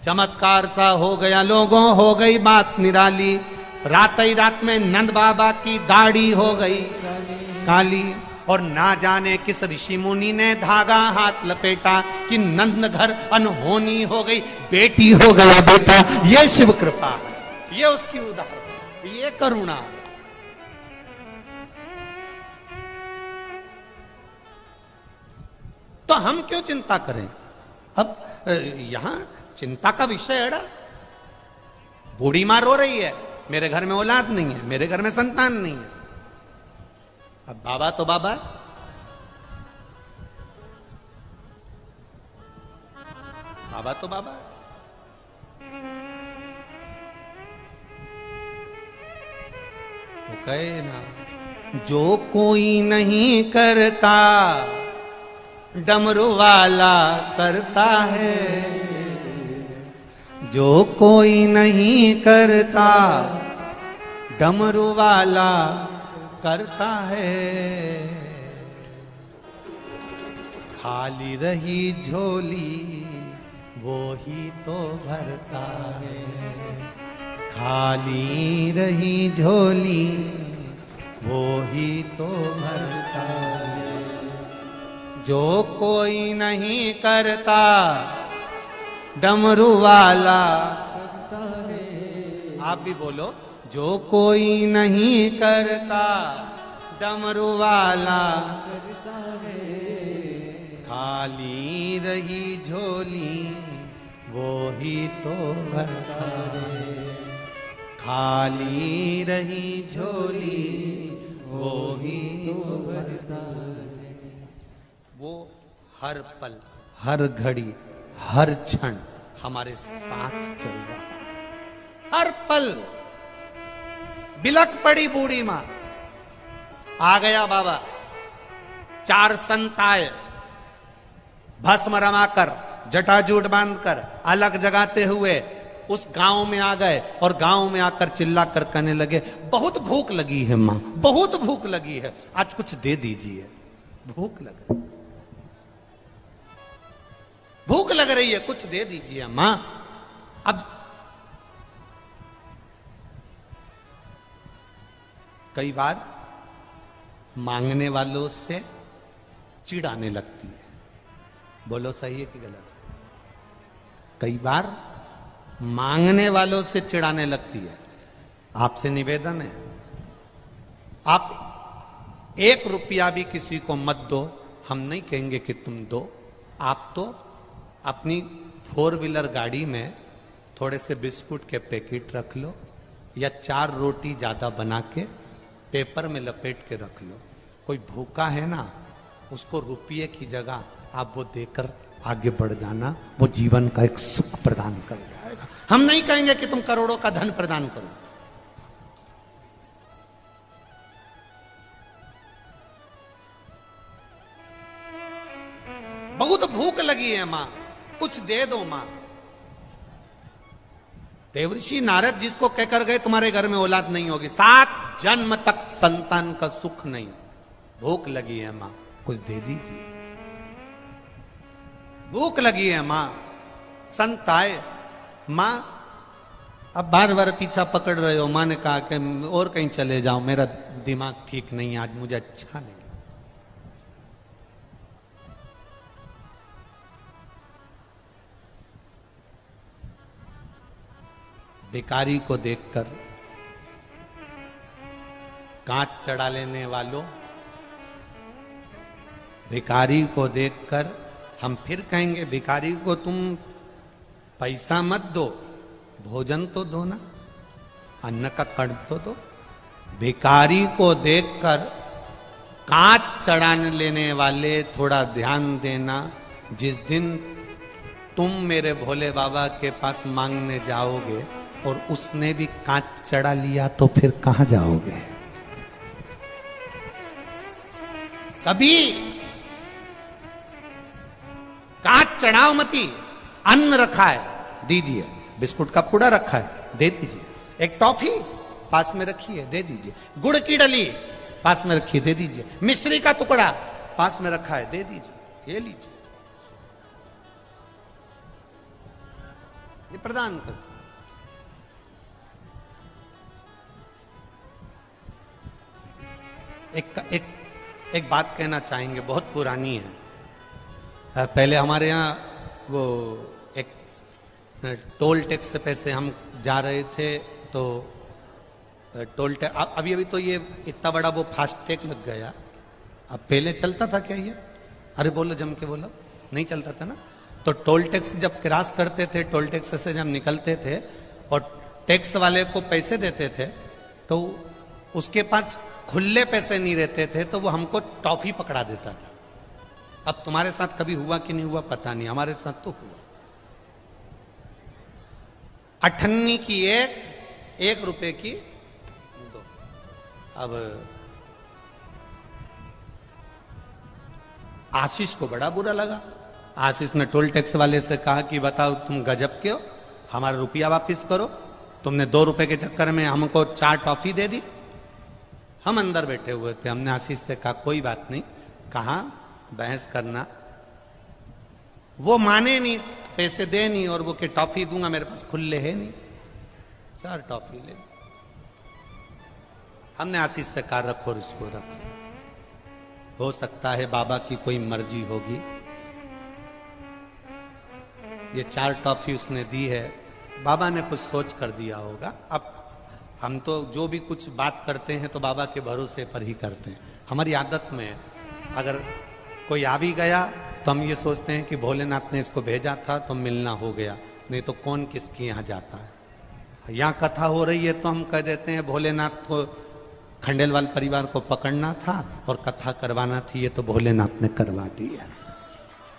चमत्कार सा हो गया। लोगों, हो गई बात निराली। रात ही रात में नंद बाबा की दाढ़ी हो गई काली, और ना जाने किस ऋषि मुनि ने धागा हाथ लपेटा कि नंद घर अनहोनी हो गई, बेटी हो गया बेटा। ये शिव कृपा है, ये उसकी उदाहरण, ये करुणा। तो हम क्यों चिंता करें? अब यहां चिंता का विषय है। बूढ़ी मां रो रही है, मेरे घर में औलाद नहीं है, मेरे घर में संतान नहीं है। अब बाबा तो बाबा, बाबा तो बाबा। वो कहे ना, जो कोई नहीं करता डमरू वाला करता है, जो कोई नहीं करता डमरू वाला करता है। खाली रही झोली वो ही तो भरता है, खाली रही झोली वो ही तो भरता है। जो कोई नहीं करता डमरू वाला करता है। आप भी बोलो, जो कोई नहीं करता डमरू वाला करता है। खाली रही झोली वो ही तो भरता है, खाली रही झोली वो ही तो भरता है। वो हर पल, हर घड़ी, हर क्षण हमारे साथ चल रहा है। हर पल बिलक पड़ी बूढ़ी मां, आ गया बाबा। 4 संत आए, भस्म रमाकर, जटाजूट बांधकर, अलग जगाते हुए उस गांव में आ गए। और गांव में आकर चिल्ला कर कहने लगे, बहुत भूख लगी है मां, बहुत भूख लगी है, आज कुछ दे दीजिए, भूख लग रही, भूख लग रही है, कुछ दे दीजिए मां। अब कई बार मांगने वालों से चिढ़ आने लगती है। बोलो सही है कि गलत? कई बार मांगने वालों से चिढ़ाने लगती है। आपसे निवेदन है, आप 1 रुपया भी किसी को मत दो। हम नहीं कहेंगे कि तुम दो, आप तो अपनी 4 व्हीलर गाड़ी में थोड़े से बिस्कुट के पैकेट रख लो, या 4 रोटी ज्यादा बना के पेपर में लपेट के रख लो। कोई भूखा है ना, उसको रुपये की जगह आप वो देकर आगे बढ़ जाना, वो जीवन का एक सुख प्रदान कर जाएगा। हम नहीं कहेंगे कि तुम करोड़ों का धन प्रदान करो। बहुत भूख लगी है मां, कुछ दे दो मां। देवऋषि नारद जिसको कहकर गए तुम्हारे घर में औलाद नहीं होगी, 7 जन्म तक संतान का सुख नहीं, भूख लगी है मां, कुछ दे दीजिए। भूख लगी है मां, संत आए, मां अब बार बार पीछा पकड़ रहे हो। मां ने कहा कि और कहीं चले जाओ, मेरा दिमाग ठीक नहीं, आज मुझे अच्छा नहीं। भिखारी को देखकर, कांच चढ़ा लेने वालों, भिखारी को देखकर हम फिर कहेंगे भिखारी को तुम पैसा मत दो, भोजन तो दो ना, अन्न का कण तो दो। भिखारी को देखकर कांच चढ़ाने लेने वाले थोड़ा ध्यान देना, जिस दिन तुम मेरे भोले बाबा के पास मांगने जाओगे और उसने भी कांच चढ़ा लिया तो फिर कहां जाओगे? कभी कांच चढ़ाओ मती। अन्न रखा है, दीजिए। बिस्कुट का पुड़ा रखा है, दे दीजिए। एक टॉफी पास में रखी है, दे दीजिए। गुड़ की डली पास में रखी है, दे दीजिए। मिश्री का टुकड़ा पास में रखा है, दे दीजिए। ये लीजिए, ये प्रदान कर। एक बात कहना चाहेंगे, बहुत पुरानी है। पहले हमारे यहाँ वो एक टोल टैक्स से पैसे हम जा रहे थे, तो टोल टैक्स अभी अभी तो ये इतना बड़ा वो फास्ट टैग लग गया। अब पहले चलता था क्या ये? अरे बोलो, जम के बोलो। नहीं चलता था ना। तो टोल टैक्स जब क्रॉस करते थे, टोल टैक्स से जब निकलते थे और टैक्स वाले को पैसे देते थे, तो उसके पास खुले पैसे नहीं रहते थे, तो वो हमको टॉफी पकड़ा देता था। अब तुम्हारे साथ कभी हुआ कि नहीं हुआ पता नहीं, हमारे साथ तो हुआ। 98 की 1 रुपए की 2। अब आशीष को बड़ा बुरा लगा। आशीष ने टोल टैक्स वाले से कहा कि बताओ तुम गजब के हो, हमारा रुपया वापिस करो। तुमने 2 रुपए के चक्कर में हमको 4 टॉफी दे दी। हम अंदर बैठे हुए थे, हमने आशीष से कहा कोई बात नहीं, कहाँ बहस करना। वो माने नहीं, पैसे दे नहीं, और वो कि टॉफी दूंगा, मेरे पास खुले है नहीं। 4 टॉफी ले। हमने आशीष से कहा रखो, इसको रखो, हो सकता है बाबा की कोई मर्जी होगी। ये 4 टॉफी उसने दी है, बाबा ने कुछ सोच कर दिया होगा। अब हम तो जो भी कुछ बात करते हैं तो बाबा के भरोसे पर ही करते हैं। हमारी आदत में अगर कोई आ भी गया तो हम ये सोचते हैं कि भोलेनाथ ने इसको भेजा था तो मिलना हो गया, नहीं तो कौन किसकी यहाँ जाता है। यहाँ कथा हो रही है तो हम कह देते हैं भोलेनाथ को, खंडेलवाल परिवार को पकड़ना था और कथा करवाना थी, ये तो भोलेनाथ ने करवा दी है।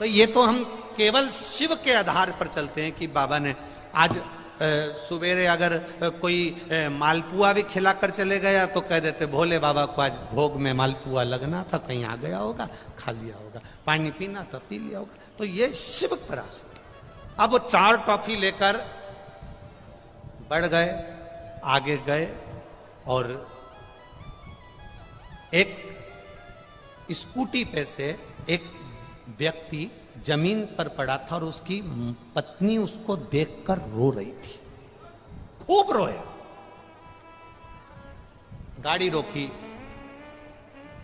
तो ये तो हम केवल शिव के आधार पर चलते हैं कि बाबा ने आज सुबेरे अगर कोई मालपुआ भी खिलाकर चले गया तो कह देते भोले बाबा को आज भोग में मालपुआ लगना था, कहीं आ गया होगा, खा लिया होगा। पानी पीना था, पी लिया होगा। तो ये शिव पराशर। अब वो 4 टॉफी लेकर बढ़ गए, आगे गए और एक स्कूटी पे से एक व्यक्ति जमीन पर पड़ा था और उसकी पत्नी उसको देखकर रो रही थी, खूब रोया। गाड़ी रोकी,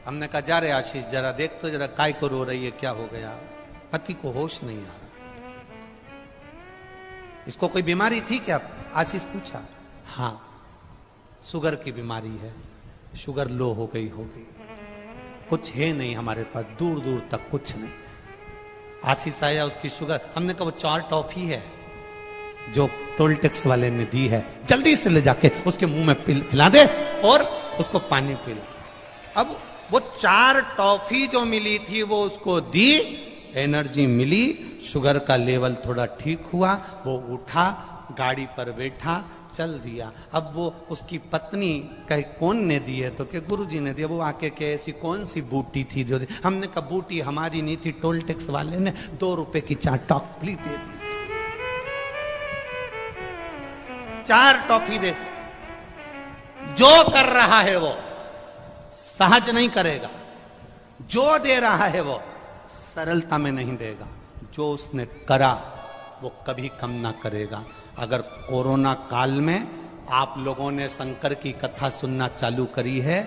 हमने कहा जा रे आशीष जरा देख तो जरा, काय को रो रही है, क्या हो गया? पति को होश नहीं आ रहा। इसको कोई बीमारी थी क्या? आशीष पूछा। हाँ, शुगर की बीमारी है, शुगर लो हो गई होगी, कुछ है नहीं हमारे पास, दूर दूर तक कुछ नहीं। आशीष आया, उसकी शुगर, हमने कहा वो 4 टॉफी है जो टोल टैक्स वाले ने दी है, जल्दी से ले जाके उसके मुंह में पिला दे और उसको पानी पिला। अब वो 4 टॉफी जो मिली थी वो उसको दी, एनर्जी मिली, शुगर का लेवल थोड़ा ठीक हुआ, वो उठा, गाड़ी पर बैठा, चल दिया। अब वो उसकी पत्नी कहे कौन ने दी है, तो के गुरुजी ने दिया। वो आके के ऐसी कौन सी बूटी थी जो दी? हमने कहा बूटी हमारी नहीं थी, टोल टैक्स वाले ने 2 रुपए की 4 टॉफी दे दी, 4 टॉफी दे। जो कर रहा है वो सहज नहीं करेगा, जो दे रहा है वो सरलता में नहीं देगा, जो उसने करा वो कभी कम ना करेगा। अगर कोरोना काल में आप लोगों ने शंकर की कथा सुनना चालू करी है,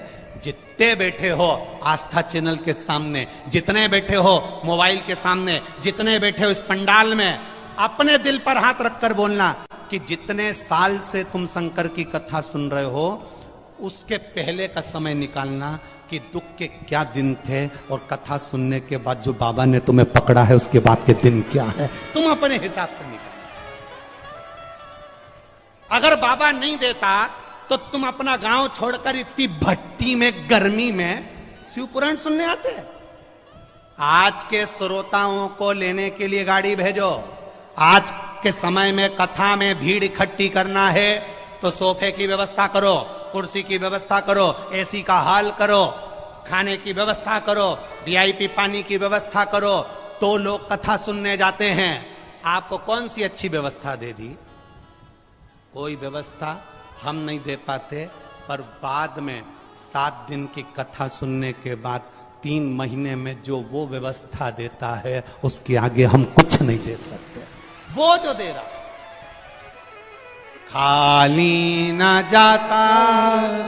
जितने बैठे हो आस्था चैनल के सामने, जितने बैठे हो मोबाइल के सामने, जितने बैठे हो इस पंडाल में, अपने दिल पर हाथ रखकर बोलना कि जितने साल से तुम शंकर की कथा सुन रहे हो उसके पहले का समय निकालना कि दुख के क्या दिन थे और कथा सुनने के बाद जो बाबा ने तुम्हें पकड़ा है उसके बाद के दिन क्या है, तुम अपने हिसाब से निकाल। अगर बाबा नहीं देता तो तुम अपना गांव छोड़कर इतनी भट्टी में गर्मी में शिव पुराण सुनने आते। आज के श्रोताओं को लेने के लिए गाड़ी भेजो। आज के समय में कथा में भीड़ इकट्ठी करना है तो सोफे की व्यवस्था करो, कुर्सी की व्यवस्था करो, एसी का हाल करो, खाने की व्यवस्था करो, वीआईपी पानी की व्यवस्था करो, तो लोग कथा सुनने जाते हैं। आपको कौन सी अच्छी व्यवस्था दे दी? कोई व्यवस्था हम नहीं दे पाते, पर बाद में 7 दिन की कथा सुनने के बाद 3 महीने में जो वो व्यवस्था देता है उसके आगे हम कुछ नहीं दे सकते। वो जो दे रहा खाली ना जाता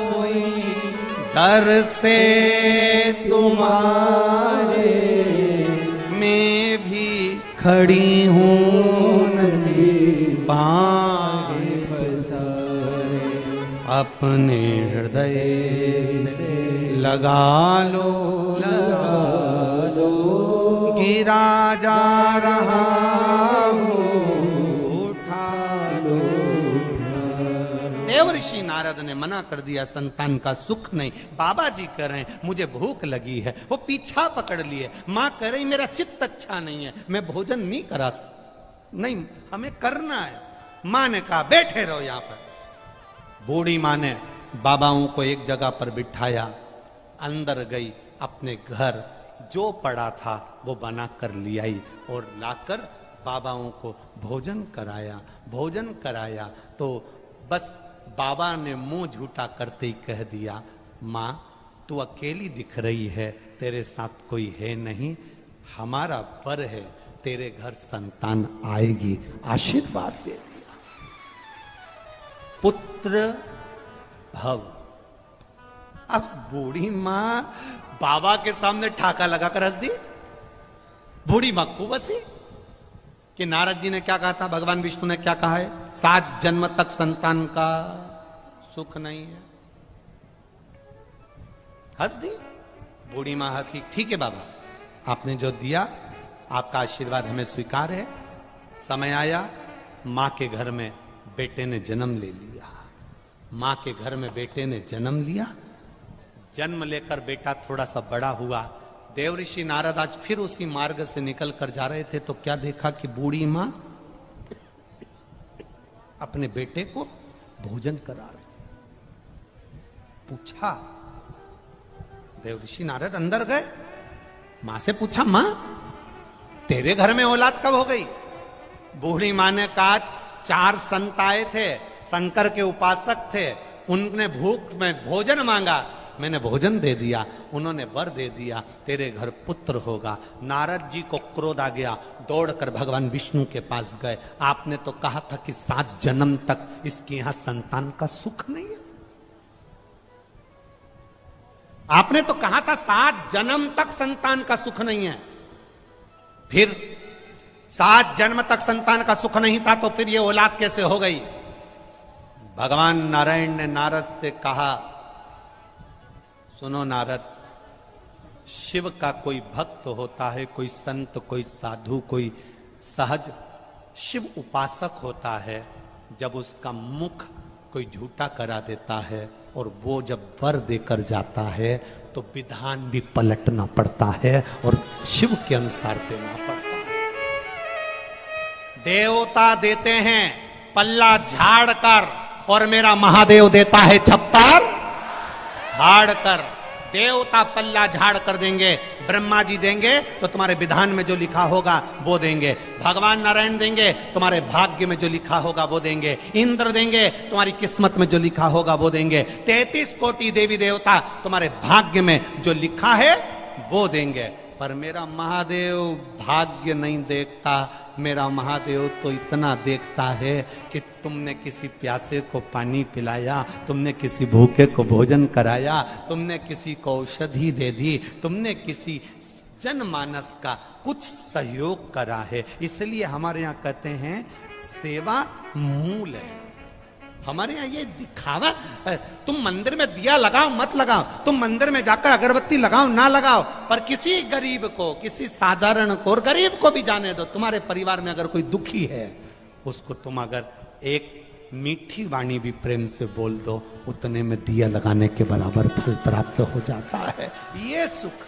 कोई दर से तुम्हारे, मैं भी खड़ी हूं नंदी बांह अपने हृदय से लगा लो, गिरा जा रहा हूं उठा लो। देव ऋषि नारद ने मना कर दिया, संतान का सुख नहीं। बाबा जी कह रहे हैं मुझे भूख लगी है, वो पीछा पकड़ लिए। माँ कह रही मेरा चित्त अच्छा नहीं है, मैं भोजन नहीं करा सकता, नहीं हमें करना है। माँ ने कहा बैठे रहो यहां पर। बूढ़ी माँ ने बाबाओं को एक जगह पर बिठाया, अंदर गई, अपने घर जो पड़ा था वो बना कर ले आई और लाकर बाबाओं को भोजन कराया। भोजन कराया तो बस बाबा ने मुंह झूठा करते ही कह दिया, माँ तू अकेली दिख रही है, तेरे साथ कोई है नहीं, हमारा वर है, तेरे घर संतान आएगी। आशीर्वाद दे दिया, पुत्र भव। अब बूढ़ी मां बाबा के सामने ठाका लगाकर हंस दी। बूढ़ी मां खूब हंसी कि नारद जी ने क्या कहा था, भगवान विष्णु ने क्या कहा है, 7 जन्म तक संतान का सुख नहीं है। हंस दी बूढ़ी मां, हंसी। ठीक है बाबा, आपने जो दिया आपका आशीर्वाद हमें स्वीकार है। समय आया, मां के घर में बेटे ने जन्म ले लिया। मां के घर में बेटे ने जन्म लिया। जन्म लेकर बेटा थोड़ा सा बड़ा हुआ। देवऋषि नारद आज फिर उसी मार्ग से निकल कर जा रहे थे तो क्या देखा कि बूढ़ी मां अपने बेटे को भोजन करा रही। पूछा, देवऋषि नारद अंदर गए, मां से पूछा, मां तेरे घर में औलाद कब हो गई? बूढ़ी मां ने कहा 4 संत आए थे, शंकर के उपासक थे, उनने भूख में भोजन मांगा, मैंने भोजन दे दिया, उन्होंने वर दे दिया, तेरे घर पुत्र होगा। नारद जी को क्रोध आ गया, दौड़कर भगवान विष्णु के पास गए। आपने तो कहा था कि 7 जन्म तक इसके यहां संतान का सुख नहीं है। आपने तो कहा था 7 जन्म तक संतान का सुख नहीं है। फिर 7 जन्म तक संतान का सुख नहीं था तो फिर ये औलाद कैसे हो गई? भगवान नारायण ने नारद से कहा, सुनो नारद, शिव का कोई भक्त होता है, कोई संत, कोई साधु, कोई सहज शिव उपासक होता है, जब उसका मुख कोई झूठा करा देता है और वो जब वर देकर जाता है तो विधान भी पलटना पड़ता है और शिव के अनुसार देना पड़ता है। देवता देते हैं पल्ला झाड़ कर और मेरा महादेव देता है छप्पर हाड़ कर। देवता पल्ला झाड़ कर देंगे, ब्रह्मा जी देंगे तो तुम्हारे विधान में जो लिखा होगा वो देंगे, भगवान नारायण देंगे तुम्हारे भाग्य में जो लिखा होगा वो देंगे, इंद्र देंगे तुम्हारी किस्मत में जो लिखा होगा वो देंगे, 33 कोटि देवी देवता तुम्हारे भाग्य में जो लिखा है वो देंगे। पर मेरा महादेव भाग्य नहीं देखता, मेरा महादेव तो इतना देखता है कि तुमने किसी प्यासे को पानी पिलाया, तुमने किसी भूखे को भोजन कराया, तुमने किसी को औषधि दे दी, तुमने किसी जनमानस का कुछ सहयोग करा है। इसलिए हमारे यहाँ कहते हैं सेवा मूल है। हमारे यहाँ ये दिखावा, तुम मंदिर में दिया लगाओ मत लगाओ, तुम मंदिर में जाकर अगरबत्ती लगाओ ना लगाओ, पर किसी गरीब को, किसी साधारण को, और गरीब को भी जाने दो, तुम्हारे परिवार में अगर कोई दुखी है उसको तुम अगर एक मीठी वाणी भी प्रेम से बोल दो, उतने में दिया लगाने के बराबर फल प्राप्त हो जाता है। ये सुख,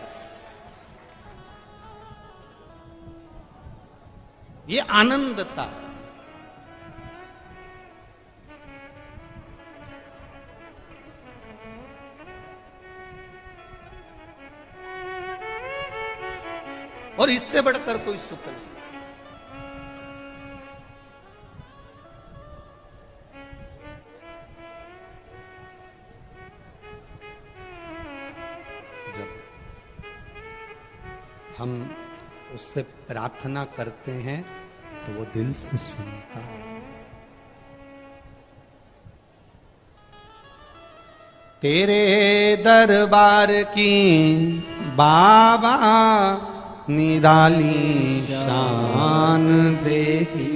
ये आनंदता है। और इससे बढ़कर कोई सुख नहीं। जब हम उससे प्रार्थना करते हैं तो वो दिल से सुनता है। तेरे दरबार की बाबा निराली शान देखी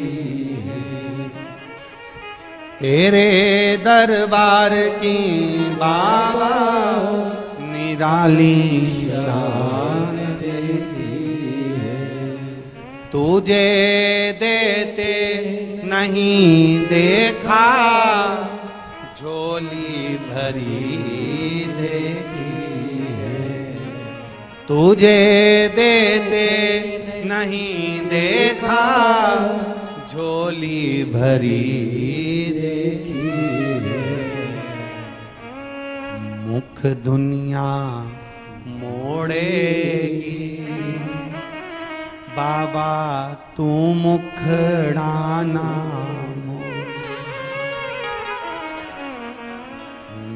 है, तेरे दरबार की बाबा निराली शान देखी है। तुझे देते नहीं देखा, झोली भरी देखी, तुझे देते नहीं देखा, झोली भरी देखी है। मुख दुनिया मोड़ेगी, बाबा तू मुखड़ाना मोड़।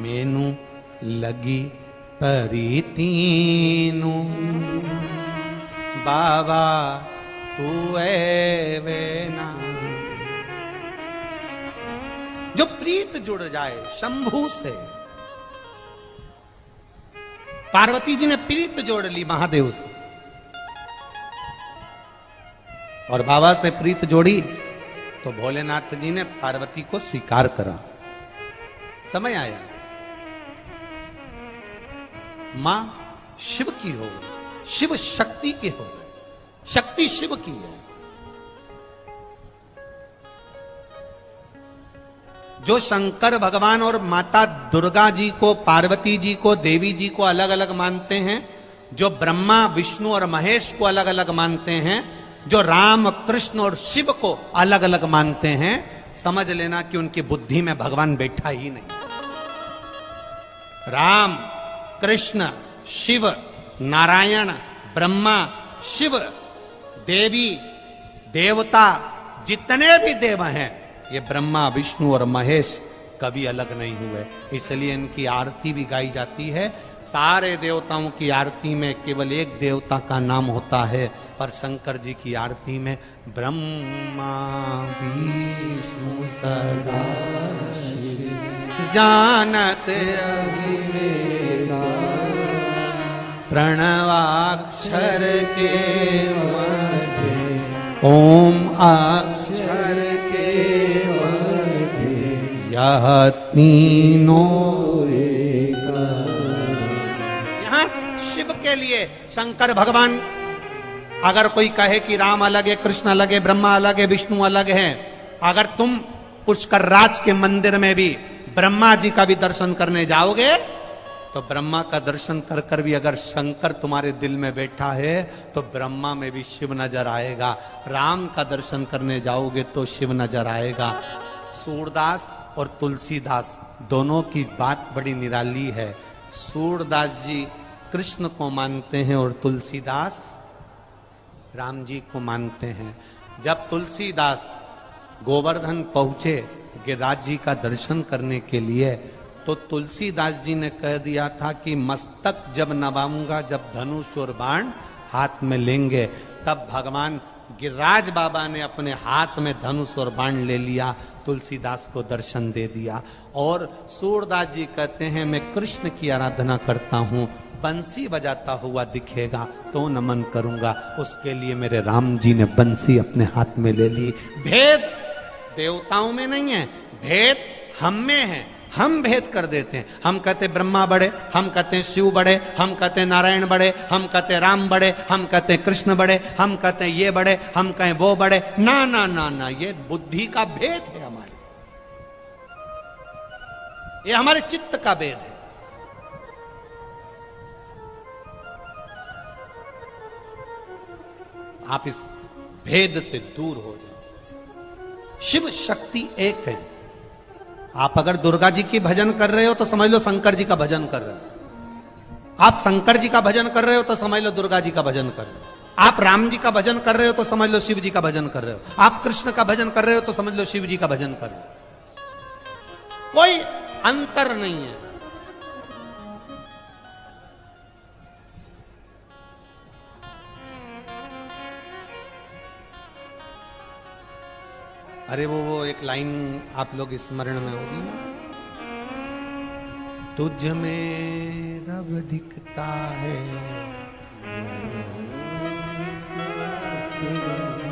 मैनू लगी परीतीनु, बाबा तू है ना। जो प्रीत जुड़ जाए शंभू से, पार्वती जी ने प्रीत जोड़ ली महादेव से और बाबा से प्रीत जोड़ी तो भोलेनाथ जी ने पार्वती को स्वीकार करा। समय आया मां शिव की हो गई, शिव शक्ति की हो गई, शक्ति शिव की है। जो शंकर भगवान और माता दुर्गा जी को, पार्वती जी को, देवी जी को अलग अलग मानते हैं, जो ब्रह्मा विष्णु और महेश को अलग अलग मानते हैं, जो राम कृष्ण और शिव को अलग अलग मानते हैं, समझ लेना कि उनकी बुद्धि में भगवान बैठा ही नहीं। राम कृष्ण शिव नारायण ब्रह्मा शिव देवी देवता जितने भी देव हैं, ये ब्रह्मा विष्णु और महेश कभी अलग नहीं हुए। इसलिए इनकी आरती भी गाई जाती है। सारे देवताओं की आरती में केवल एक देवता का नाम होता है, पर शंकर जी की आरती में ब्रह्मा विष्णु सदा शिव जानत प्रणवाक्षर के मध्य ओम अक्षर के मध्य यह तीनों। यहाँ शिव के लिए शंकर भगवान, अगर कोई कहे कि राम अलग है, कृष्ण अलग है, ब्रह्मा अलग है, विष्णु अलग है, अगर तुम पुष्कर राज के मंदिर में भी ब्रह्मा जी का भी दर्शन करने जाओगे तो ब्रह्मा का दर्शन कर कर भी अगर शंकर तुम्हारे दिल में बैठा है तो ब्रह्मा में भी शिव नजर आएगा। राम का दर्शन करने जाओगे तो शिव नजर आएगा। सूरदास और तुलसीदास दोनों की बात बड़ी निराली है। सूरदास जी कृष्ण को मानते हैं और तुलसीदास राम जी को मानते हैं। जब तुलसीदास गोवर्धन पहुंचे गिरिराज जी का दर्शन करने के लिए तो तुलसीदास जी ने कह दिया था कि मस्तक जब नवाऊंगा, जब धनुष और बाण हाथ में लेंगे, तब भगवान गिरिराज बाबा ने अपने हाथ में धनुष और बाण ले लिया, तुलसीदास को दर्शन दे दिया। और सूरदास जी कहते हैं मैं कृष्ण की आराधना करता हूं, बंसी बजाता हुआ दिखेगा तो नमन करूंगा। उसके लिए मेरे राम जी ने बंसी अपने हाथ में ले ली। भेद देवताओं में नहीं है, भेद हम में है। हम भेद कर देते हैं। हम कहते ब्रह्मा बड़े, हम कहते शिव बड़े, हम कहते नारायण बड़े, हम कहते राम बड़े, हम कहते कृष्ण बड़े, हम कहते ये बड़े, हम कहें वो बड़े। ना ना ना ना, ये बुद्धि का भेद है हमारे, ये हमारे चित्त का भेद है। आप इस भेद से दूर हो जाओ। शिव शक्ति एक है। आप अगर दुर्गा जी की भजन कर रहे हो तो समझ लो शंकर जी का भजन कर रहे हो। आप शंकर जी का भजन कर रहे हो तो समझ लो दुर्गा जी का भजन कर रहे हो। आप राम जी का भजन कर रहे हो तो समझ लो शिव जी का भजन कर रहे हो। आप कृष्ण का भजन कर रहे हो तो समझ लो शिव जी का भजन कर रहे हो। कोई अंतर नहीं है। अरे वो एक लाइन आप लोग स्मरण में होगी ना, तुझ में रब दिखता है,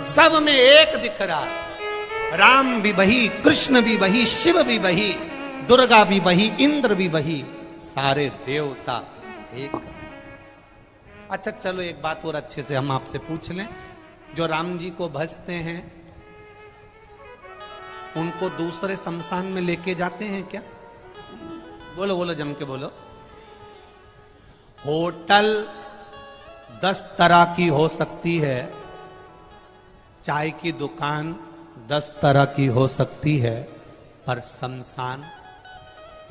सब में एक दिख रहा है। राम भी वही, कृष्ण भी वही, शिव भी वही, दुर्गा भी वही, इंद्र भी वही, सारे देवता एक। अच्छा चलो एक बात और अच्छे से हम आपसे पूछ लें, जो राम जी को भजते हैं उनको दूसरे शमशान में लेके जाते हैं क्या? बोलो बोलो, जम के बोलो। होटल 10 तरह की हो सकती है, चाय की दुकान 10 तरह की हो सकती है, पर शमशान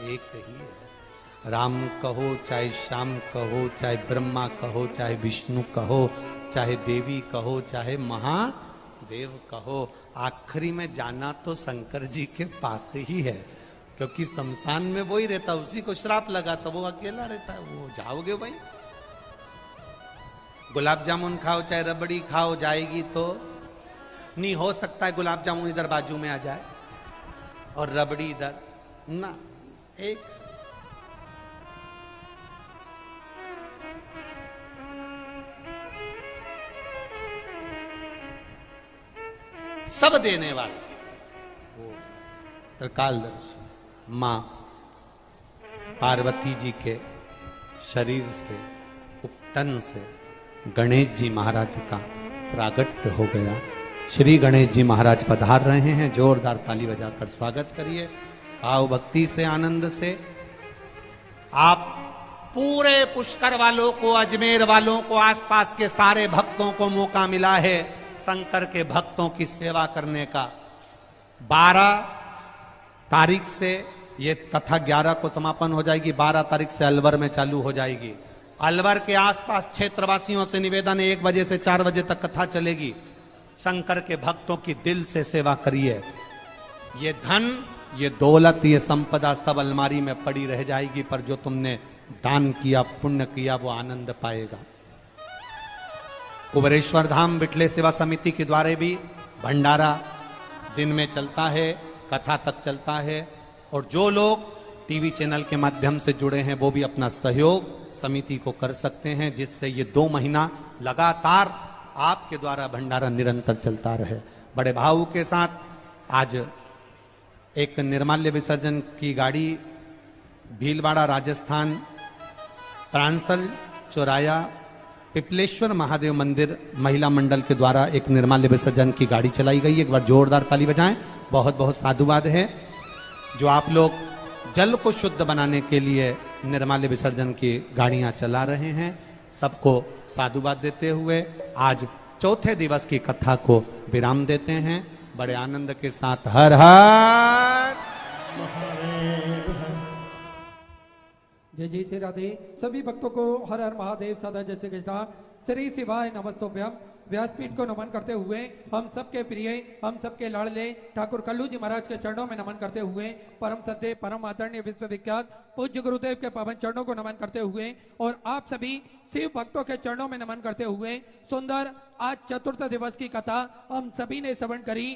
एक ही है। राम कहो चाहे श्याम कहो, चाहे ब्रह्मा कहो, चाहे विष्णु कहो, चाहे देवी कहो, चाहे महादेव कहो, आखिरी में जाना तो शंकर जी के पास ही है, क्योंकि शमशान में वही रहता। उसी को श्राप लगा तो वो अकेला रहता है। वो जाओगे भाई, गुलाब जामुन खाओ चाहे रबड़ी खाओ, जाएगी तो नहीं। हो सकता है गुलाब जामुन इधर बाजू में आ जाए और रबड़ी इधर ना, एक। सब देने वाला वो त्रिकालदर्शी मां पार्वती जी के शरीर से, उपटन से गणेश जी महाराज का प्रागट्य हो गया। श्री गणेश जी महाराज पधार रहे हैं, जोरदार ताली बजाकर स्वागत करिए। भाव भक्ति से, आनंद से। आप पूरे पुष्कर वालों को, अजमेर वालों को, आसपास के सारे भक्तों को मौका मिला है शंकर के भक्तों की सेवा करने का। 12 तारीख से ये कथा 11 को समापन हो जाएगी, 12 तारीख से अलवर में चालू हो जाएगी। अलवर के आसपास क्षेत्रवासियों से निवेदन है, 1 बजे से 4 बजे तक कथा चलेगी। शंकर के भक्तों की दिल से सेवा करिए। ये धन, ये दौलत, ये संपदा सब अलमारी में पड़ी रह जाएगी, पर जो तुमने दान किया, पुण्य किया, वो आनंद पाएगा। कुबेरेश्वर धाम बिटले सेवा समिति के द्वारा भी भंडारा दिन में चलता है, कथा तक चलता है। और जो लोग टीवी चैनल के माध्यम से जुड़े हैं वो भी अपना सहयोग समिति को कर सकते हैं, जिससे ये 2 महीना लगातार आपके द्वारा भंडारा निरंतर चलता रहे। बड़े भाव के साथ आज एक निर्माल्य विसर्जन की गाड़ी भीलवाड़ा राजस्थान प्रांसल चौराया पिपलेश्वर महादेव मंदिर महिला मंडल के द्वारा एक निर्माल्य विसर्जन की गाड़ी चलाई गई। एक बार जोरदार ताली बजाएं। बहुत बहुत साधुवाद है जो आप लोग जल को शुद्ध बनाने के लिए निर्माल्य विसर्जन की गाड़ियां चला रहे हैं। सबको साधुवाद देते हुए आज चौथे दिवस की कथा को विराम देते हैं बड़े आनंद के साथ। हर हर जय जय श्री राधे। सभी भक्तों को हर हर महादेव सदा जय श्री कृष्णा श्री शिवाय नमस्तोभ्यम। व्यासपीठ को नमन करते हुए हम सबके प्रिय हम सबके लाडले ठाकुर कल्लू जी महाराज के चरणों में नमन करते हुए परम सत्य परम आदरणीय विश्वविख्यात पूज्य गुरुदेव के पावन चरणों को नमन करते हुए और आप सभी शिव भक्तों के चरणों में नमन करते हुए सुंदर आज चतुर्थ दिवस की कथा हम सभी ने श्रवण करी।